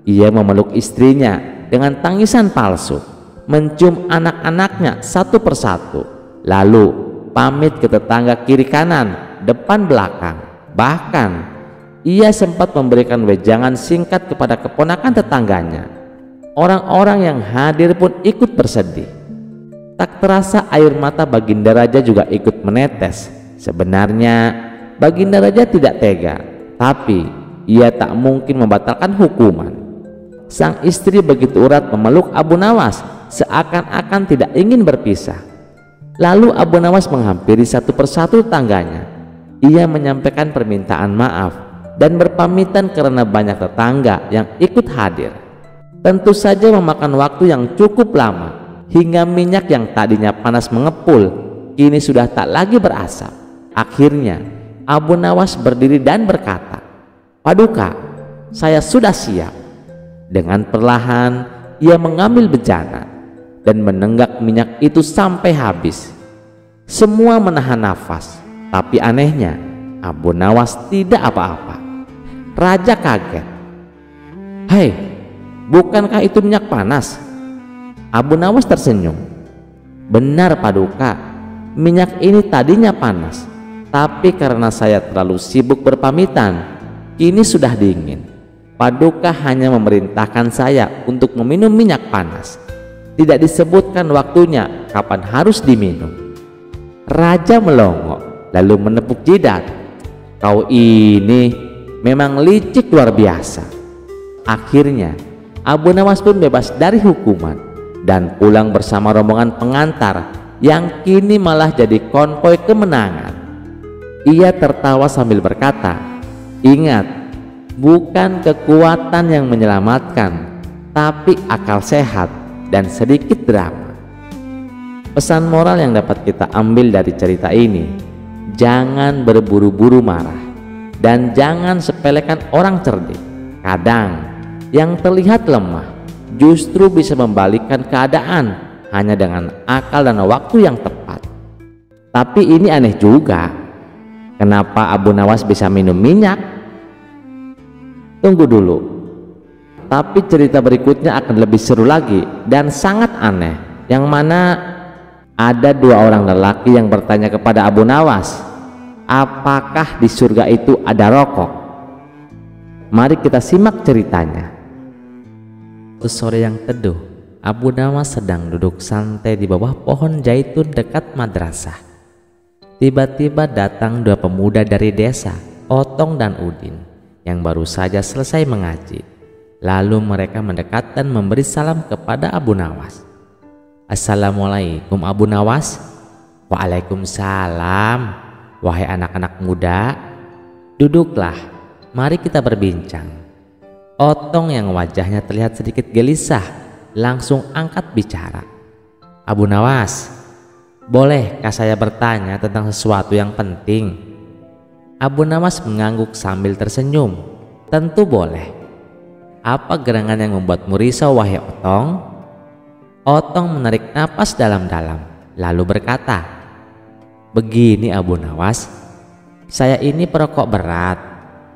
Ia memeluk istrinya dengan tangisan palsu, mencium anak-anaknya satu persatu, lalu pamit ke tetangga kiri kanan, depan belakang. Bahkan ia sempat memberikan wejangan singkat kepada keponakan tetangganya. Orang-orang yang hadir pun ikut bersedih. Tak terasa air mata Baginda Raja juga ikut menetes. Sebenarnya Baginda Raja tidak tega, tapi ia tak mungkin membatalkan hukuman. Sang istri begitu erat memeluk Abu Nawas, seakan-akan tidak ingin berpisah. Lalu Abu Nawas menghampiri satu persatu tetangganya. Ia menyampaikan permintaan maaf dan berpamitan karena banyak tetangga yang ikut hadir. Tentu saja memakan waktu yang cukup lama, hingga minyak yang tadinya panas mengepul kini sudah tak lagi berasap. Akhirnya Abu Nawas berdiri dan berkata, "Paduka, saya sudah siap." Dengan perlahan ia mengambil bejana dan menenggak minyak itu sampai habis. Semua menahan nafas, tapi anehnya Abu Nawas tidak apa-apa. Raja kaget. "Hei, bukankah itu minyak panas?" Abu Nawas tersenyum. "Benar Paduka, minyak ini tadinya panas, tapi karena saya terlalu sibuk berpamitan, kini sudah dingin. Paduka hanya memerintahkan saya untuk meminum minyak panas. Tidak disebutkan waktunya kapan harus diminum." Raja melongo lalu menepuk jidat. "Kau ini memang licik luar biasa." Akhirnya Abu Nawas pun bebas dari hukuman dan pulang bersama rombongan pengantar yang kini malah jadi konvoi kemenangan. Ia tertawa sambil berkata, "Ingat, bukan kekuatan yang menyelamatkan, tapi akal sehat dan sedikit drama." Pesan moral yang dapat kita ambil dari cerita ini, jangan berburu-buru marah dan jangan sepelekan orang cerdik. Kadang yang terlihat lemah justru bisa membalikkan keadaan hanya dengan akal dan waktu yang tepat. Tapi ini aneh juga, kenapa Abu Nawas bisa minum minyak? Tunggu dulu, tapi cerita berikutnya akan lebih seru lagi dan sangat aneh, yang mana ada dua orang lelaki yang bertanya kepada Abu Nawas, apakah di surga itu ada rokok? Mari kita simak ceritanya. Suatu sore yang teduh, Abu Nawas sedang duduk santai di bawah pohon zaitun dekat madrasah. Tiba-tiba datang dua pemuda dari desa, Otong dan Udin, yang baru saja selesai mengaji. Lalu mereka mendekat dan memberi salam kepada Abu Nawas. "Assalamualaikum Abu Nawas." "Waalaikumsalam. Wahai anak-anak muda, duduklah, mari kita berbincang." Otong yang wajahnya terlihat sedikit gelisah langsung angkat bicara. "Abu Nawas, bolehkah saya bertanya tentang sesuatu yang penting?" Abu Nawas mengangguk sambil tersenyum. "Tentu boleh. Apa gerangan yang membuatmu risau wahai Otong?" Otong menarik napas dalam-dalam lalu berkata, "Begini Abu Nawas, saya ini perokok berat.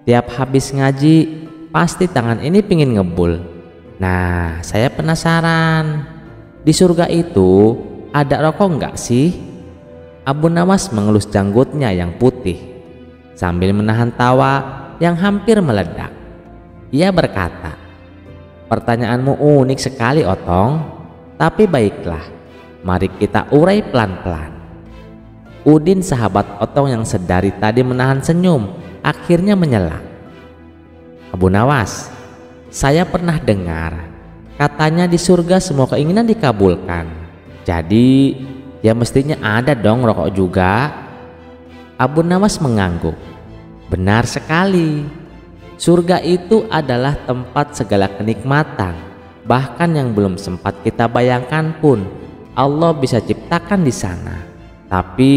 Tiap habis ngaji pasti tangan ini pingin ngebul. Nah, saya penasaran, di surga itu ada rokok enggak sih?" Abu Nawas mengelus janggutnya yang putih sambil menahan tawa yang hampir meledak. Ia berkata, "Pertanyaanmu unik sekali Otong, tapi baiklah, mari kita urai pelan-pelan." Udin, sahabat Otong yang sedari tadi menahan senyum, akhirnya menyela. "Abu Nawas, saya pernah dengar katanya di surga semua keinginan dikabulkan. Jadi ya mestinya ada dong rokok juga." Abu Nawas mengangguk. "Benar sekali. Surga itu adalah tempat segala kenikmatan. Bahkan yang belum sempat kita bayangkan pun Allah bisa ciptakan di sana. Tapi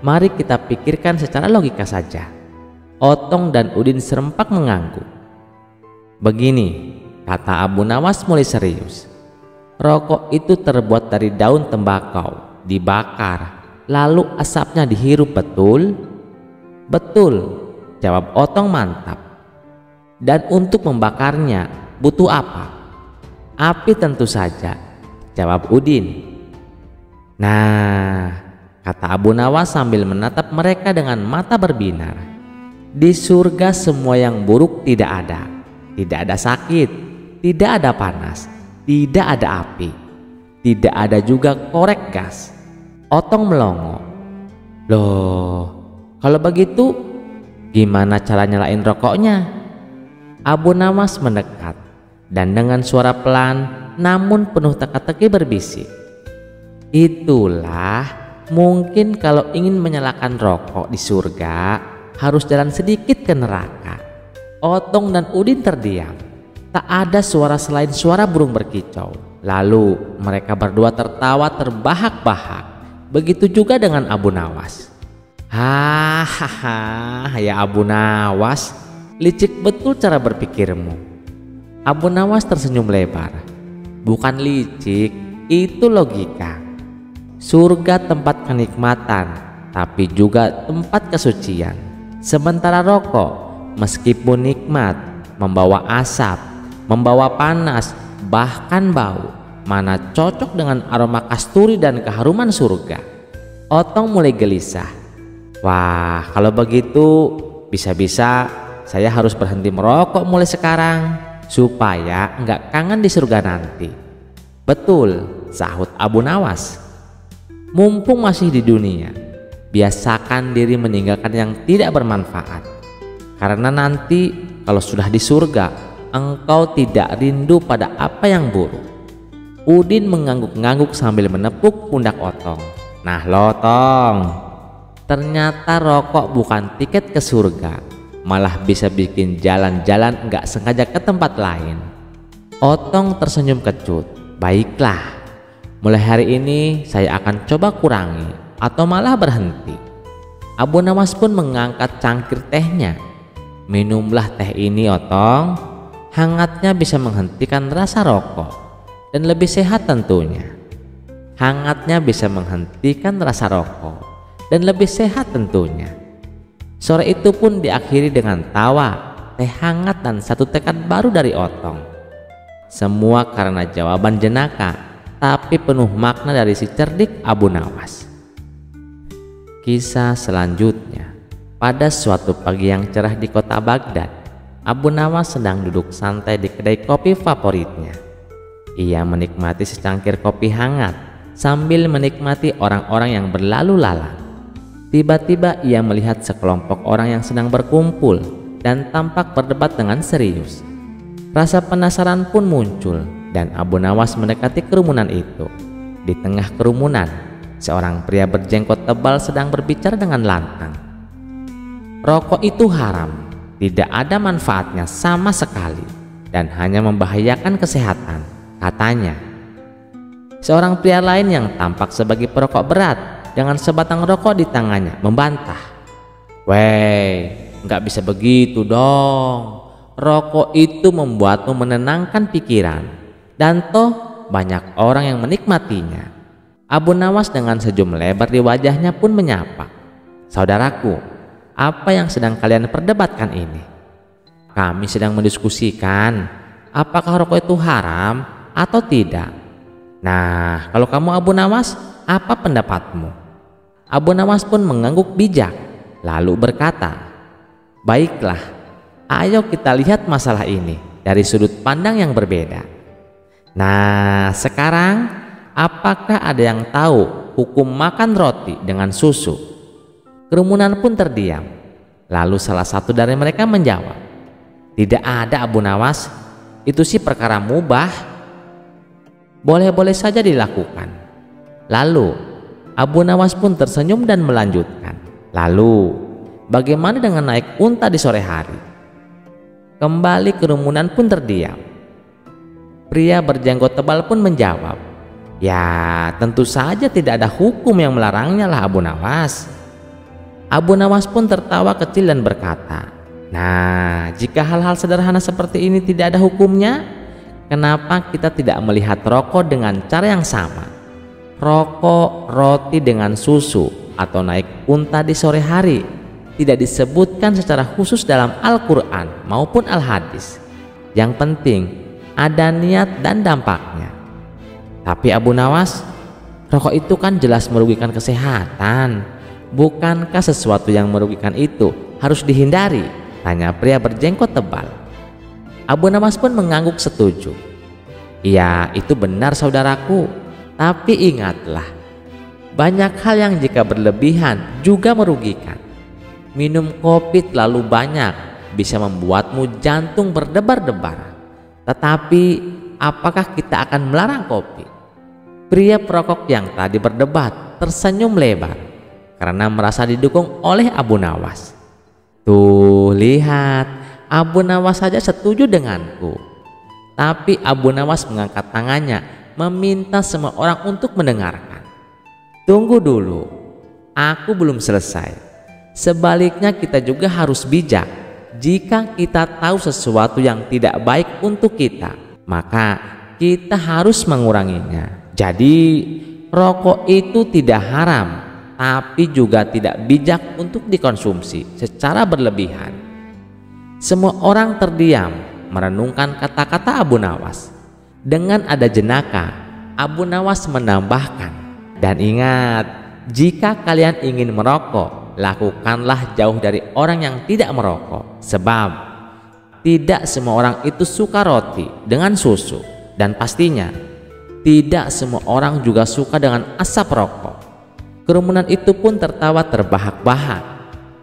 mari kita pikirkan secara logika saja." Otong dan Udin serempak mengangguk. "Begini," kata Abu Nawas mulai serius. "Rokok itu terbuat dari daun tembakau, dibakar, lalu asapnya dihirup betul? Betul, jawab Otong mantap. Dan untuk membakarnya butuh apa? Api tentu saja, jawab Udin. Nah, kata Abu Nawas sambil menatap mereka dengan mata berbinar. Di surga semua yang buruk tidak ada. Tidak ada sakit, tidak ada panas, tidak ada api, tidak ada juga korek gas. Otong melongo. Loh, kalau begitu gimana cara nyalain rokoknya? Abu Nawas mendekat dan dengan suara pelan namun penuh teka-teki berbisik. Itulah, mungkin kalau ingin menyalakan rokok di surga harus jalan sedikit ke neraka. Otong dan Udin terdiam. Tak ada suara selain suara burung berkicau. Lalu mereka berdua tertawa terbahak-bahak. Begitu juga dengan Abu Nawas. Hahaha, ya Abu Nawas, licik betul cara berpikirmu. Abu Nawas tersenyum lebar. Bukan licik, itu logika. Surga tempat kenikmatan, tapi juga tempat kesucian. Sementara rokok, meskipun nikmat, membawa asap, membawa panas, bahkan bau, mana cocok dengan aroma kasturi dan keharuman surga. Otong mulai gelisah. Wah, kalau begitu bisa-bisa saya harus berhenti merokok mulai sekarang supaya nggak kangen di surga nanti. Betul, sahut Abu Nawas. Mumpung masih di dunia, biasakan diri meninggalkan yang tidak bermanfaat. Karena nanti kalau sudah di surga, engkau tidak rindu pada apa yang buruk. Udin mengangguk-ngangguk sambil menepuk pundak Otong. Nah lo Tong, ternyata rokok bukan tiket ke surga, malah bisa bikin jalan-jalan nggak sengaja ke tempat lain. Otong tersenyum kecut. Baiklah, mulai hari ini saya akan coba kurangi atau malah berhenti. Abu Nawas pun mengangkat cangkir tehnya. Minumlah teh ini Otong, hangatnya bisa menghentikan rasa rokok dan lebih sehat tentunya. Hangatnya bisa menghentikan rasa rokok dan lebih sehat tentunya. Sore itu pun diakhiri dengan tawa, teh hangat dan satu tekad baru dari Otong. Semua karena jawaban jenaka, tapi penuh makna dari si cerdik Abu Nawas. Kisah selanjutnya. Pada suatu pagi yang cerah di kota Baghdad, Abu Nawas sedang duduk santai di kedai kopi favoritnya. Ia menikmati secangkir kopi hangat sambil menikmati orang-orang yang berlalu lalang. Tiba-tiba ia melihat sekelompok orang yang sedang berkumpul dan tampak berdebat dengan serius. Rasa penasaran pun muncul dan Abu Nawas mendekati kerumunan itu. Di tengah kerumunan, seorang pria berjenggot tebal sedang berbicara dengan lantang. Rokok itu haram, tidak ada manfaatnya sama sekali dan hanya membahayakan kesehatan, katanya. Seorang pria lain yang tampak sebagai perokok berat dengan sebatang rokok di tangannya membantah. Weh, nggak bisa begitu dong. Rokok itu membuatmu menenangkan pikiran dan toh banyak orang yang menikmatinya. Abu Nawas dengan senyum lebar di wajahnya pun menyapa. Saudaraku, apa yang sedang kalian perdebatkan ini? Kami sedang mendiskusikan apakah rokok itu haram atau tidak. Nah, kalau kamu Abu Nawas, apa pendapatmu? Abu Nawas pun mengangguk bijak, lalu berkata, baiklah, ayo kita lihat masalah ini dari sudut pandang yang berbeda. Nah, sekarang apakah ada yang tahu hukum makan roti dengan susu? Kerumunan pun terdiam. Lalu salah satu dari mereka menjawab, tidak ada Abu Nawas, itu sih perkara mubah, boleh-boleh saja dilakukan. Lalu Abu Nawas pun tersenyum dan melanjutkan, lalu bagaimana dengan naik unta di sore hari? Kembali kerumunan pun terdiam. Pria berjenggot tebal pun menjawab, ya tentu saja tidak ada hukum yang melarangnya lah Abu Nawas. Abu Nawas pun tertawa kecil dan berkata, nah jika hal-hal sederhana seperti ini tidak ada hukumnya, kenapa kita tidak melihat rokok dengan cara yang sama? rokok, roti dengan susu, atau naik unta di sore hari tidak disebutkan secara khusus dalam Al-Quran maupun Al-Hadis. Yang penting ada niat dan dampaknya. Tapi Abu Nawas, rokok itu kan jelas merugikan kesehatan. Bukankah sesuatu yang merugikan itu harus dihindari? Tanya pria berjenggot tebal. Abu Nawas pun mengangguk setuju. Iya, itu benar saudaraku. Tapi ingatlah, banyak hal yang jika berlebihan juga merugikan. Minum kopi terlalu banyak bisa membuatmu jantung berdebar-debar. Tetapi apakah kita akan melarang kopi? Pria perokok yang tadi berdebat tersenyum lebar karena merasa didukung oleh Abu Nawas. Tuh lihat, Abu Nawas saja setuju denganku. Tapi Abu Nawas mengangkat tangannya meminta semua orang untuk mendengarkan. Tunggu dulu, aku belum selesai. Sebaliknya kita juga harus bijak. Jika kita tahu sesuatu yang tidak baik untuk kita, maka kita harus menguranginya. Jadi rokok itu tidak haram, tapi juga tidak bijak untuk dikonsumsi secara berlebihan. Semua orang terdiam merenungkan kata-kata Abu Nawas. Dengan ada jenaka, Abu Nawas menambahkan, dan ingat, jika kalian ingin merokok, lakukanlah jauh dari orang yang tidak merokok, sebab tidak semua orang itu suka roti dengan susu, dan pastinya tidak semua orang juga suka dengan asap rokok. Kerumunan itu pun tertawa terbahak-bahak.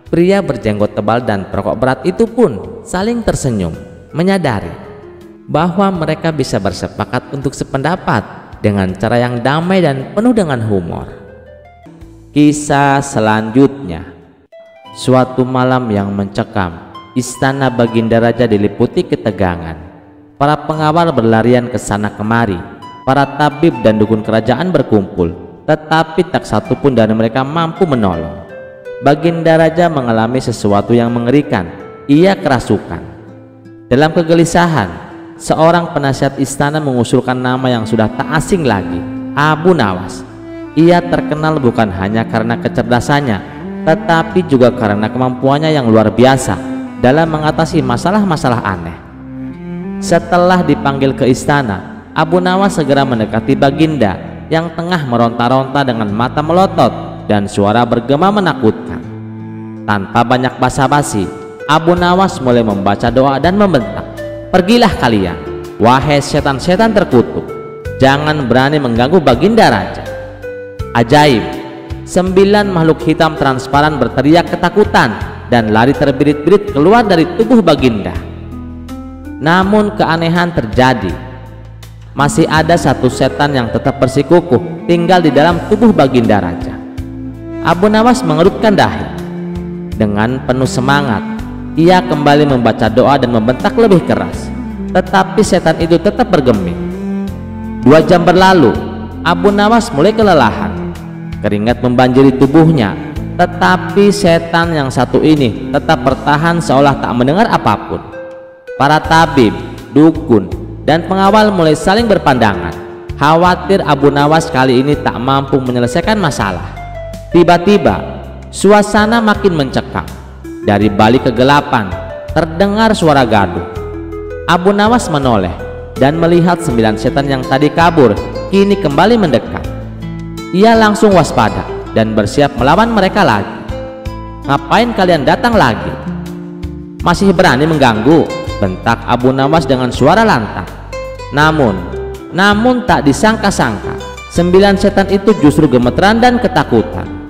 Pria berjenggot tebal dan perokok berat itu pun saling tersenyum, menyadari bahwa mereka bisa bersepakat untuk sependapat dengan cara yang damai dan penuh dengan humor. Kisah selanjutnya. Suatu malam yang mencekam, istana Baginda Raja diliputi ketegangan. Para pengawal berlarian ke sana kemari. Para tabib dan dukun kerajaan berkumpul, tetapi tak satu pun dari mereka mampu menolong. Baginda Raja mengalami sesuatu yang mengerikan. Ia kerasukan. Dalam kegelisahan, seorang penasihat istana mengusulkan nama yang sudah tak asing lagi, Abu Nawas. Ia terkenal bukan hanya karena kecerdasannya, tetapi juga karena kemampuannya yang luar biasa dalam mengatasi masalah-masalah aneh. Setelah dipanggil ke istana, Abu Nawas segera mendekati Baginda yang tengah meronta-ronta dengan mata melotot dan suara bergema menakutkan. Tanpa banyak basa-basi, Abu Nawas mulai membaca doa dan membentak, "Pergilah kalian, wahai setan-setan terkutuk, jangan berani mengganggu Baginda Raja." Ajaib, 9 makhluk hitam transparan berteriak ketakutan dan lari terbirit-birit keluar dari tubuh Baginda. Namun keanehan terjadi. Masih ada satu setan yang tetap bersikukuh tinggal di dalam tubuh Baginda Raja. Abu Nawas mengerutkan dahi. Dengan penuh semangat, ia kembali membaca doa dan membentak lebih keras. Tetapi setan itu tetap bergeming. 2 jam berlalu, Abu Nawas mulai kelelahan. Keringat membanjiri tubuhnya, tetapi setan yang satu ini tetap bertahan seolah tak mendengar apapun. Para tabib, dukun, dan pengawal mulai saling berpandangan, khawatir Abu Nawas kali ini tak mampu menyelesaikan masalah. Tiba-tiba suasana makin mencekam. Dari balik kegelapan terdengar suara gaduh. Abu Nawas menoleh dan melihat 9 setan yang tadi kabur kini kembali mendekat. Ia langsung waspada dan bersiap melawan mereka lagi. "Ngapain kalian datang lagi? Masih berani mengganggu?" bentak Abu Nawas dengan suara lantang. Namun tak disangka-sangka, 9 setan itu justru gemeteran dan ketakutan.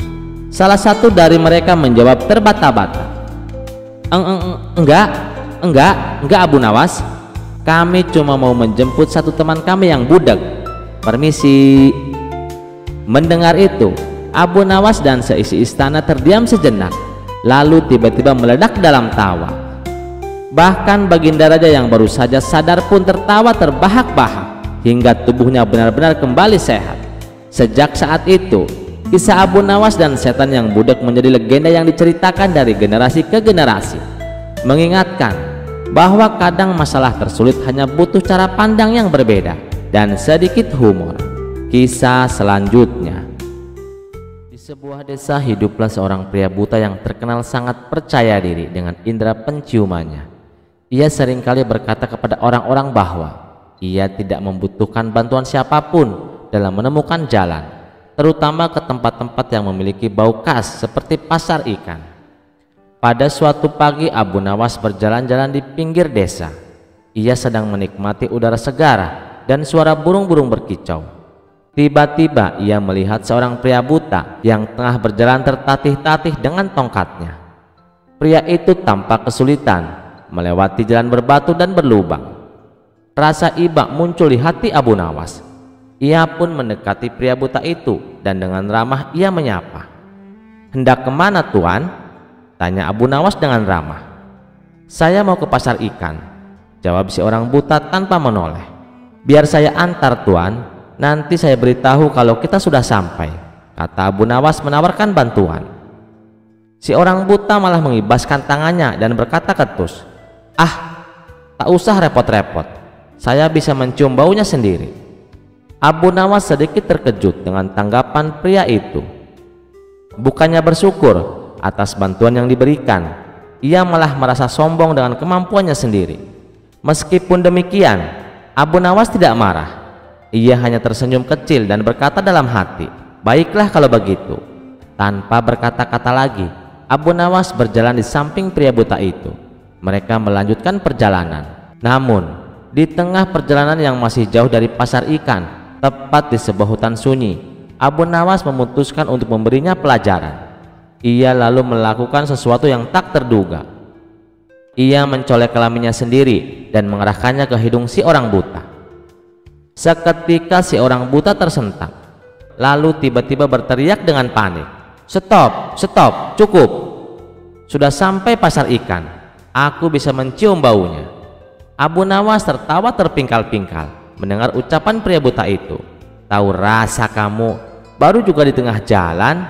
Salah satu dari mereka menjawab terbata-bata, Enggak Abu Nawas. Kami cuma mau menjemput satu teman kami yang budak. Permisi." Mendengar itu, Abu Nawas dan seisi istana terdiam sejenak, lalu tiba-tiba meledak dalam tawa. Bahkan Baginda Raja yang baru saja sadar pun tertawa terbahak-bahak hingga tubuhnya benar-benar kembali sehat. Sejak saat itu, kisah Abu Nawas dan setan yang budak menjadi legenda yang diceritakan dari generasi ke generasi, mengingatkan bahwa kadang masalah tersulit hanya butuh cara pandang yang berbeda dan sedikit humor. Kisah selanjutnya. Di sebuah desa hiduplah seorang pria buta yang terkenal sangat percaya diri dengan indera penciumannya. Ia seringkali berkata kepada orang-orang bahwa ia tidak membutuhkan bantuan siapapun dalam menemukan jalan, terutama ke tempat-tempat yang memiliki bau khas seperti pasar ikan. Pada suatu pagi Abu Nawas berjalan-jalan di pinggir desa. Ia sedang menikmati udara segar dan suara burung-burung berkicau. Tiba-tiba ia melihat seorang pria buta yang tengah berjalan tertatih-tatih dengan tongkatnya. Pria itu tampak kesulitan melewati jalan berbatu dan berlubang. Rasa iba muncul di hati Abu Nawas. Ia pun mendekati pria buta itu dan dengan ramah ia menyapa. "Hendak kemana, Tuan?" tanya Abu Nawas dengan ramah. "Saya mau ke pasar ikan," jawab si orang buta tanpa menoleh. "Biar saya antar, Tuan. Nanti saya beritahu kalau kita sudah sampai," kata Abu Nawas menawarkan bantuan. Si orang buta malah mengibaskan tangannya dan berkata ketus, "Ah, tak usah repot-repot. Saya bisa mencium baunya sendiri." Abu Nawas sedikit terkejut dengan tanggapan pria itu. Bukannya bersyukur atas bantuan yang diberikan, ia malah merasa sombong dengan kemampuannya sendiri. Meskipun demikian, Abu Nawas tidak marah. Ia hanya tersenyum kecil dan berkata dalam hati, "Baiklah kalau begitu." Tanpa berkata-kata lagi, Abu Nawas berjalan di samping pria buta itu. Mereka melanjutkan perjalanan. Namun, di tengah perjalanan yang masih jauh dari pasar ikan, tepat di sebuah hutan sunyi, Abu Nawas memutuskan untuk memberinya pelajaran. Ia lalu melakukan sesuatu yang tak terduga. Ia mencolek kelaminnya sendiri dan mengerahkannya ke hidung si orang buta. Seketika si orang buta tersentak, lalu tiba-tiba berteriak dengan panik, "Stop, stop, cukup. Sudah sampai pasar ikan. Aku bisa mencium baunya." Abu Nawas tertawa terpingkal-pingkal mendengar ucapan pria buta itu. "Tahu rasa kamu, baru juga di tengah jalan."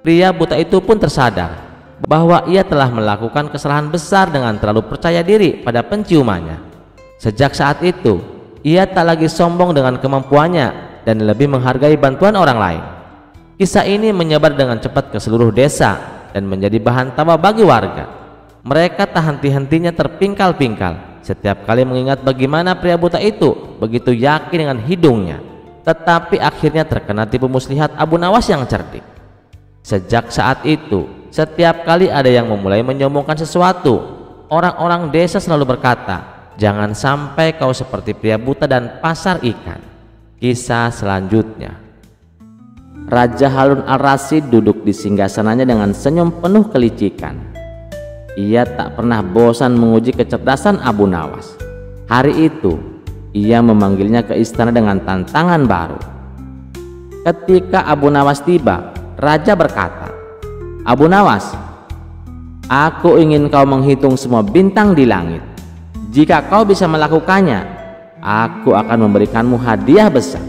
Pria buta itu pun tersadar bahwa ia telah melakukan kesalahan besar dengan terlalu percaya diri pada penciumannya. Sejak saat itu, ia tak lagi sombong dengan kemampuannya dan lebih menghargai bantuan orang lain. Kisah ini menyebar dengan cepat ke seluruh desa dan menjadi bahan tawa bagi warga. Mereka tak henti-hentinya terpingkal-pingkal setiap kali mengingat bagaimana pria buta itu begitu yakin dengan hidungnya, tetapi akhirnya terkena tipu muslihat Abu Nawas yang cerdik. Sejak saat itu, setiap kali ada yang memulai menyombongkan sesuatu, orang-orang desa selalu berkata, "Jangan sampai kau seperti pria buta dan pasar ikan." Kisah selanjutnya. Raja Harun al-Rasyid duduk di singgasananya dengan senyum penuh kelicikan. Ia tak pernah bosan menguji kecerdasan Abu Nawas. Hari itu, ia memanggilnya ke istana dengan tantangan baru. Ketika Abu Nawas tiba, raja berkata, "Abu Nawas, aku ingin kau menghitung semua bintang di langit. Jika kau bisa melakukannya, aku akan memberikanmu hadiah besar.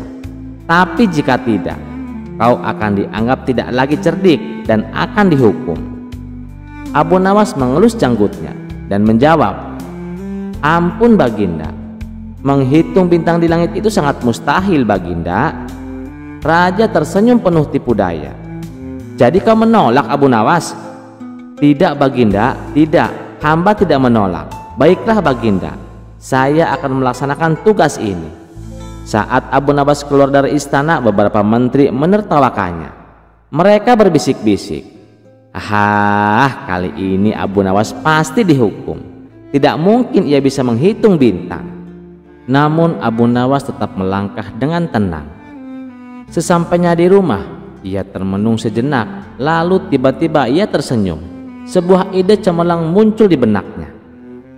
Tapi jika tidak, kau akan dianggap tidak lagi cerdik dan akan dihukum." Abu Nawas mengelus janggutnya dan menjawab, "Ampun Baginda, menghitung bintang di langit itu sangat mustahil Baginda." Raja tersenyum penuh tipu daya. "Jadi kau menolak Abu Nawas?" "Tidak Baginda, tidak. Hamba tidak menolak. Baiklah Baginda, saya akan melaksanakan tugas ini." Saat Abu Nawas keluar dari istana, beberapa menteri menertawakannya. Mereka berbisik-bisik, "Ah, kali ini Abu Nawas pasti dihukum. Tidak mungkin ia bisa menghitung bintang." Namun Abu Nawas tetap melangkah dengan tenang. Sesampainya di rumah, ia termenung sejenak, lalu tiba-tiba ia tersenyum. Sebuah ide cemerlang muncul di benaknya.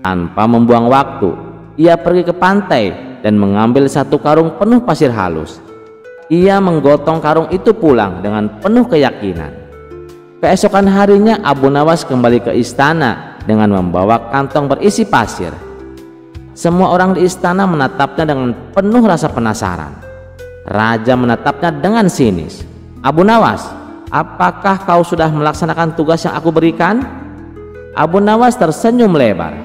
Tanpa membuang waktu, ia pergi ke pantai dan mengambil satu karung penuh pasir halus. Ia menggotong karung itu pulang dengan penuh keyakinan. Keesokan harinya Abu Nawas kembali ke istana dengan membawa kantong berisi pasir. Semua orang di istana menatapnya dengan penuh rasa penasaran. Raja menatapnya dengan sinis. "Abu Nawas, apakah kau sudah melaksanakan tugas yang aku berikan?" Abu Nawas tersenyum lebar.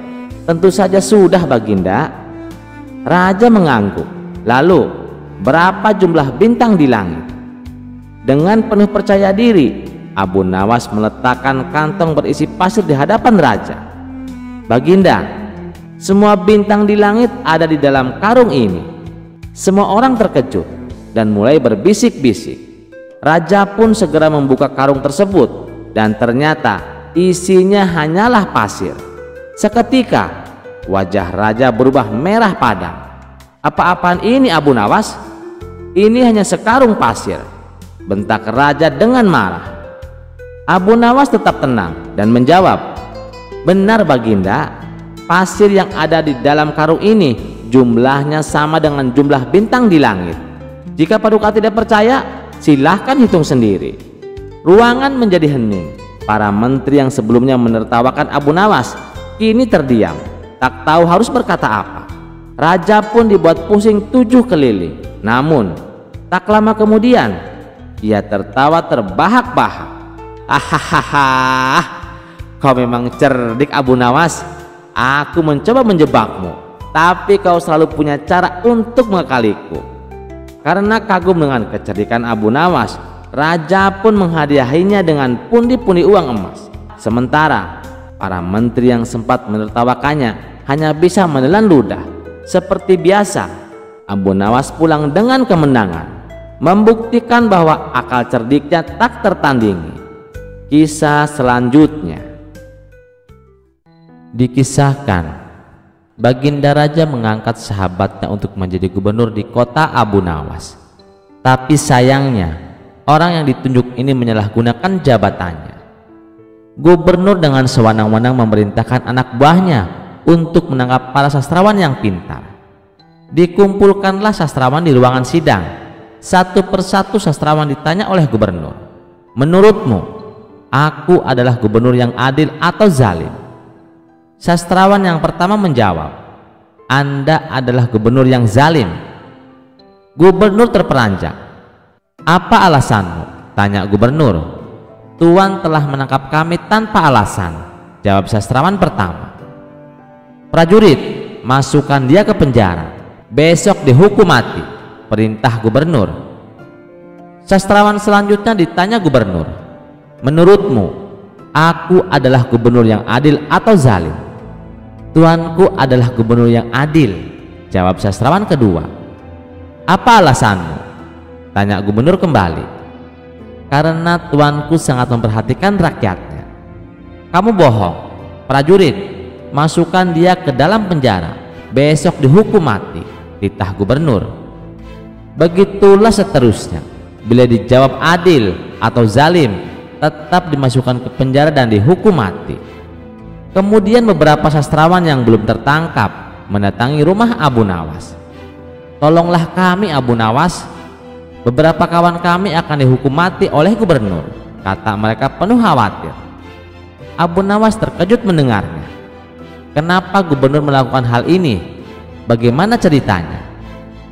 "Tentu saja sudah Baginda." Raja mengangguk. "Lalu, berapa jumlah bintang di langit. Dengan penuh percaya diri, Abu Nawas meletakkan kantong berisi pasir di hadapan raja. Baginda, semua bintang di langit ada di dalam karung ini. Semua orang terkejut dan mulai berbisik-bisik. Raja pun segera membuka karung tersebut dan ternyata isinya hanyalah pasir. Seketika wajah raja berubah merah padam. Apa-apaan ini Abu Nawas? Ini hanya sekarung pasir, bentak raja dengan marah. Abu Nawas tetap tenang dan menjawab, benar Baginda, pasir yang ada di dalam karung ini jumlahnya sama dengan jumlah bintang di langit. Jika Paduka tidak percaya, silahkan hitung sendiri. Ruangan menjadi hening. Para menteri yang sebelumnya menertawakan Abu Nawas kini terdiam, tak tahu harus berkata apa. Raja pun dibuat pusing 7 keliling. Namun tak lama kemudian ia tertawa terbahak-bahak. Hahaha, kau memang cerdik Abu Nawas. Aku mencoba menjebakmu, tapi kau selalu punya cara untuk mengakaliku. Karena kagum dengan kecerdikan Abu Nawas, raja pun menghadiahinya dengan pundi-pundi uang emas. Sementara para menteri yang sempat menertawakannya hanya bisa menelan ludah. Seperti biasa, Abu Nawas pulang dengan kemenangan, membuktikan bahwa akal cerdiknya tak tertandingi. Kisah selanjutnya dikisahkan, Baginda Raja mengangkat sahabatnya untuk menjadi gubernur di kota Abu Nawas. Tapi sayangnya orang yang ditunjuk ini menyalahgunakan jabatannya. Gubernur dengan sewenang-wenang memerintahkan anak buahnya untuk menangkap para sastrawan yang pintar. Dikumpulkanlah sastrawan di ruangan sidang. Satu persatu sastrawan ditanya oleh gubernur, menurutmu, aku adalah gubernur yang adil atau zalim? Sastrawan yang pertama menjawab, Anda adalah gubernur yang zalim. Gubernur terperanjat. Apa alasanmu? Tanya gubernur. Tuan telah menangkap kami tanpa alasan, jawab sastrawan pertama. Prajurit, masukkan dia ke penjara. Besok dihukum mati, perintah gubernur. Sastrawan selanjutnya ditanya gubernur, menurutmu, aku adalah gubernur yang adil atau zalim? Tuanku adalah gubernur yang adil, jawab sastrawan kedua. Apa alasanmu? Tanya gubernur kembali. Karena tuanku sangat memperhatikan rakyatnya. Kamu bohong. Prajurit, masukkan dia ke dalam penjara. Besok dihukum mati, titah gubernur. Begitulah seterusnya. Bila dijawab adil atau zalim, tetap dimasukkan ke penjara dan dihukum mati. Kemudian beberapa sastrawan yang belum tertangkap mendatangi rumah Abu Nawas. Tolonglah kami Abu Nawas, beberapa kawan kami akan dihukum mati oleh gubernur, kata mereka penuh khawatir. Abu Nawas terkejut mendengarnya. Kenapa gubernur melakukan hal ini? Bagaimana ceritanya?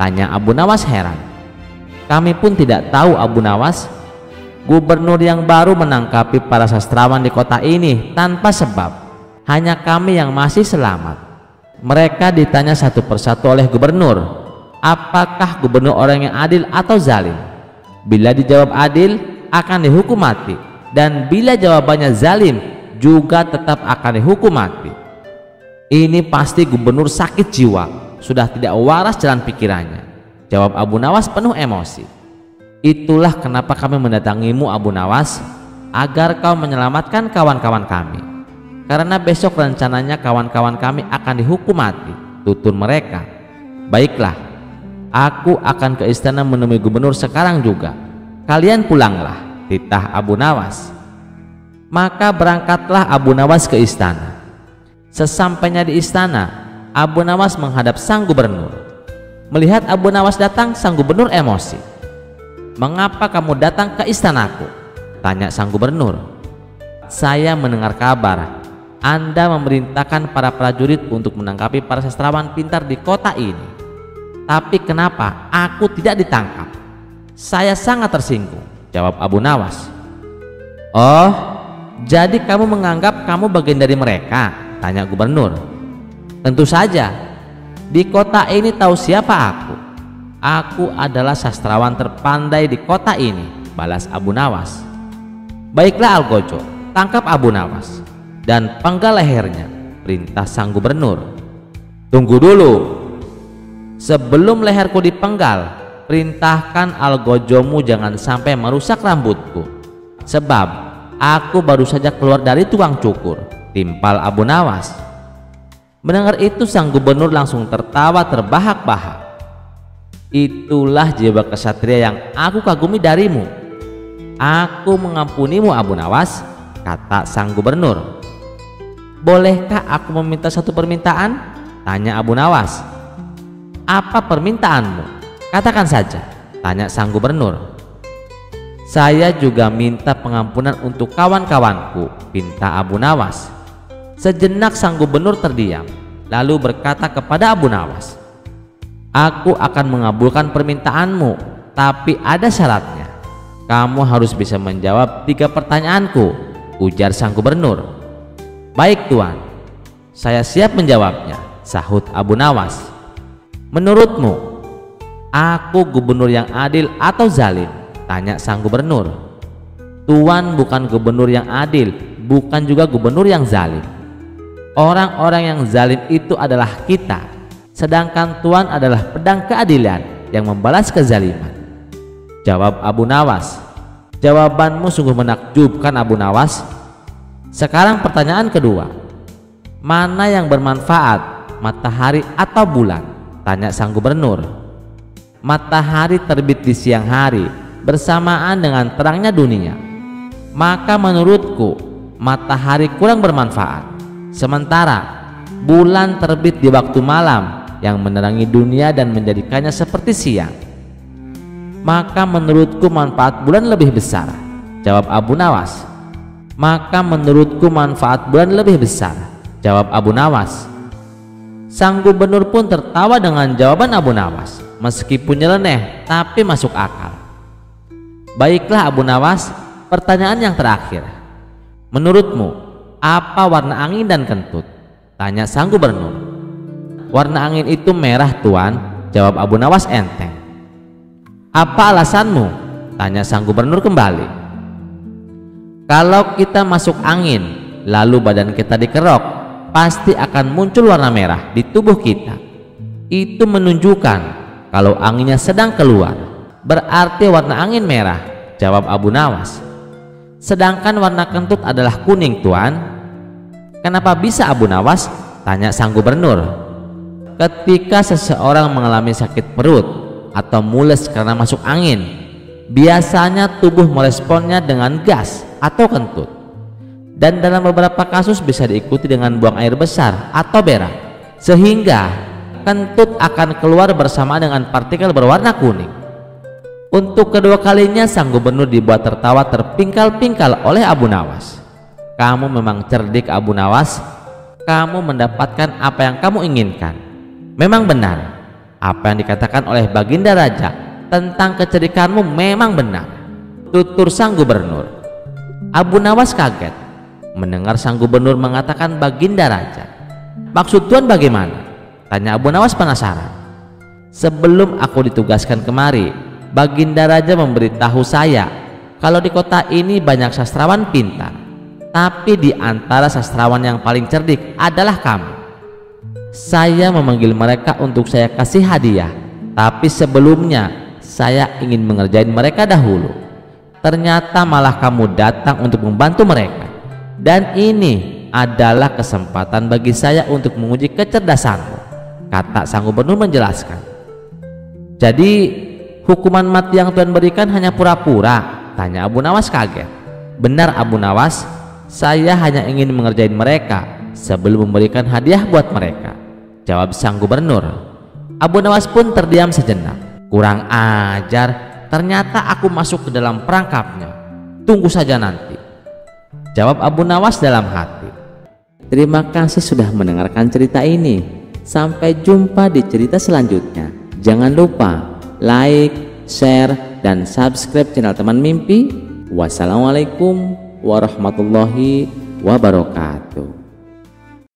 Tanya Abu Nawas heran. Kami pun tidak tahu Abu Nawas. Gubernur yang baru menangkapi para sastrawan di kota ini tanpa sebab. Hanya kami yang masih selamat. Mereka ditanya satu persatu oleh gubernur, apakah gubernur orang yang adil atau zalim? Bila dijawab adil, akan dihukum mati, dan bila jawabannya zalim, juga tetap akan dihukum mati. Ini pasti gubernur sakit jiwa, sudah tidak waras jalan pikirannya, jawab Abu Nawas penuh emosi. Itulah kenapa kami mendatangimu Abu Nawas, agar kau menyelamatkan kawan-kawan kami. Karena besok rencananya kawan-kawan kami akan dihukum mati, tutur mereka. Baiklah, aku akan ke istana menemui gubernur sekarang juga. Kalian pulanglah, titah Abu Nawas. Maka berangkatlah Abu Nawas ke istana. Sesampainya di istana, Abu Nawas menghadap sang gubernur. Melihat Abu Nawas datang, sang gubernur emosi. Mengapa kamu datang ke istanaku? Tanya sang gubernur. Saya mendengar kabar Anda memerintahkan para prajurit untuk menangkapi para sastrawan pintar di kota ini. Tapi kenapa aku tidak ditangkap? Saya sangat tersinggung, jawab Abu Nawas. Oh, jadi kamu menganggap kamu bagian dari mereka? Tanya gubernur. Tentu saja. Di kota ini tahu siapa aku. Aku adalah sastrawan terpandai di kota ini, balas Abu Nawas. Baiklah Algojo, tangkap Abu Nawas dan penggal lehernya, perintah sang gubernur. Tunggu dulu. Sebelum leherku dipenggal, perintahkan Algojomu jangan sampai merusak rambutku. Sebab aku baru saja keluar dari tukang cukur, timpal Abu Nawas. Mendengar itu sang gubernur langsung tertawa terbahak-bahak. Itulah jiwa kesatria yang aku kagumi darimu. Aku mengampunimu Abu Nawas, kata sang gubernur. Bolehkah aku meminta satu permintaan? Tanya Abu Nawas. Apa permintaanmu? Katakan saja, tanya sang gubernur. Saya juga minta pengampunan untuk kawan-kawanku, pinta Abu Nawas. Sejenak sang gubernur terdiam, lalu berkata kepada Abu Nawas, aku akan mengabulkan permintaanmu, tapi ada syaratnya. Kamu harus bisa menjawab 3 pertanyaanku, ujar sang gubernur. Baik Tuan, saya siap menjawabnya, sahut Abu Nawas. Menurutmu, aku gubernur yang adil atau zalim? Tanya sang gubernur. Tuan bukan gubernur yang adil, bukan juga gubernur yang zalim. Orang-orang yang zalim itu adalah kita, sedangkan Tuan adalah pedang keadilan yang membalas kezaliman, jawab Abu Nawas. Jawabanmu sungguh menakjubkan Abu Nawas. Sekarang pertanyaan kedua, mana yang bermanfaat, matahari atau bulan? Tanya sang gubernur. Matahari terbit di siang hari bersamaan dengan terangnya dunia, maka menurutku matahari kurang bermanfaat. Sementara bulan terbit di waktu malam yang menerangi dunia dan menjadikannya seperti siang, maka menurutku manfaat bulan lebih besar, jawab Abu Nawas. Maka menurutku manfaat bulan lebih besar, jawab Abu Nawas. Sang gubernur pun tertawa dengan jawaban Abu Nawas, meskipun nyeleneh tapi masuk akal. Baiklah Abu Nawas, pertanyaan yang terakhir. Menurutmu apa warna angin dan kentut? Tanya sang gubernur. Warna angin itu merah Tuan, jawab Abu Nawas enteng. Apa alasanmu? Tanya sang gubernur kembali. Kalau kita masuk angin lalu badan kita dikerok, pasti akan muncul warna merah di tubuh kita. Itu menunjukkan kalau anginnya sedang keluar, berarti warna angin merah, jawab Abu Nawas. Sedangkan warna kentut adalah kuning Tuan. Kenapa bisa Abu Nawas? Tanya sang gubernur. Ketika seseorang mengalami sakit perut atau mules karena masuk angin, biasanya tubuh meresponnya dengan gas atau kentut, dan dalam beberapa kasus bisa diikuti dengan buang air besar atau berak, sehingga kentut akan keluar bersama dengan partikel berwarna kuning. Untuk kedua kalinya sang gubernur dibuat tertawa terpingkal-pingkal oleh Abu Nawas. Kamu memang cerdik Abu Nawas, kamu mendapatkan apa yang kamu inginkan. Memang benar apa yang dikatakan oleh Baginda Raja tentang kecerdikanmu, memang benar, tutur sang gubernur. Abu Nawas kaget mendengar sang gubernur mengatakan Baginda Raja. Maksud Tuan bagaimana? Tanya Abu Nawas penasaran. Sebelum aku ditugaskan kemari, Baginda Raja memberitahu saya kalau di kota ini banyak sastrawan pintar, tapi di antara sastrawan yang paling cerdik adalah kamu. Saya memanggil mereka untuk saya kasih hadiah, tapi sebelumnya saya ingin mengerjain mereka dahulu. Ternyata malah kamu datang untuk membantu mereka, dan ini adalah kesempatan bagi saya untuk menguji kecerdasanmu, kata sang gubernur menjelaskan. Jadi hukuman mati yang Tuan berikan hanya pura-pura? Tanya Abu Nawas kaget. Benar Abu Nawas, saya hanya ingin mengerjain mereka sebelum memberikan hadiah buat mereka, jawab sang gubernur. Abu Nawas pun terdiam sejenak. Kurang ajar, ternyata aku masuk ke dalam perangkapnya. Tunggu saja nanti, jawab Abu Nawas dalam hati. Terima kasih sudah mendengarkan cerita ini. Sampai jumpa di cerita selanjutnya. Jangan lupa like, share, dan subscribe channel Teman Mimpi. Wassalamualaikum warahmatullahi wabarakatuh.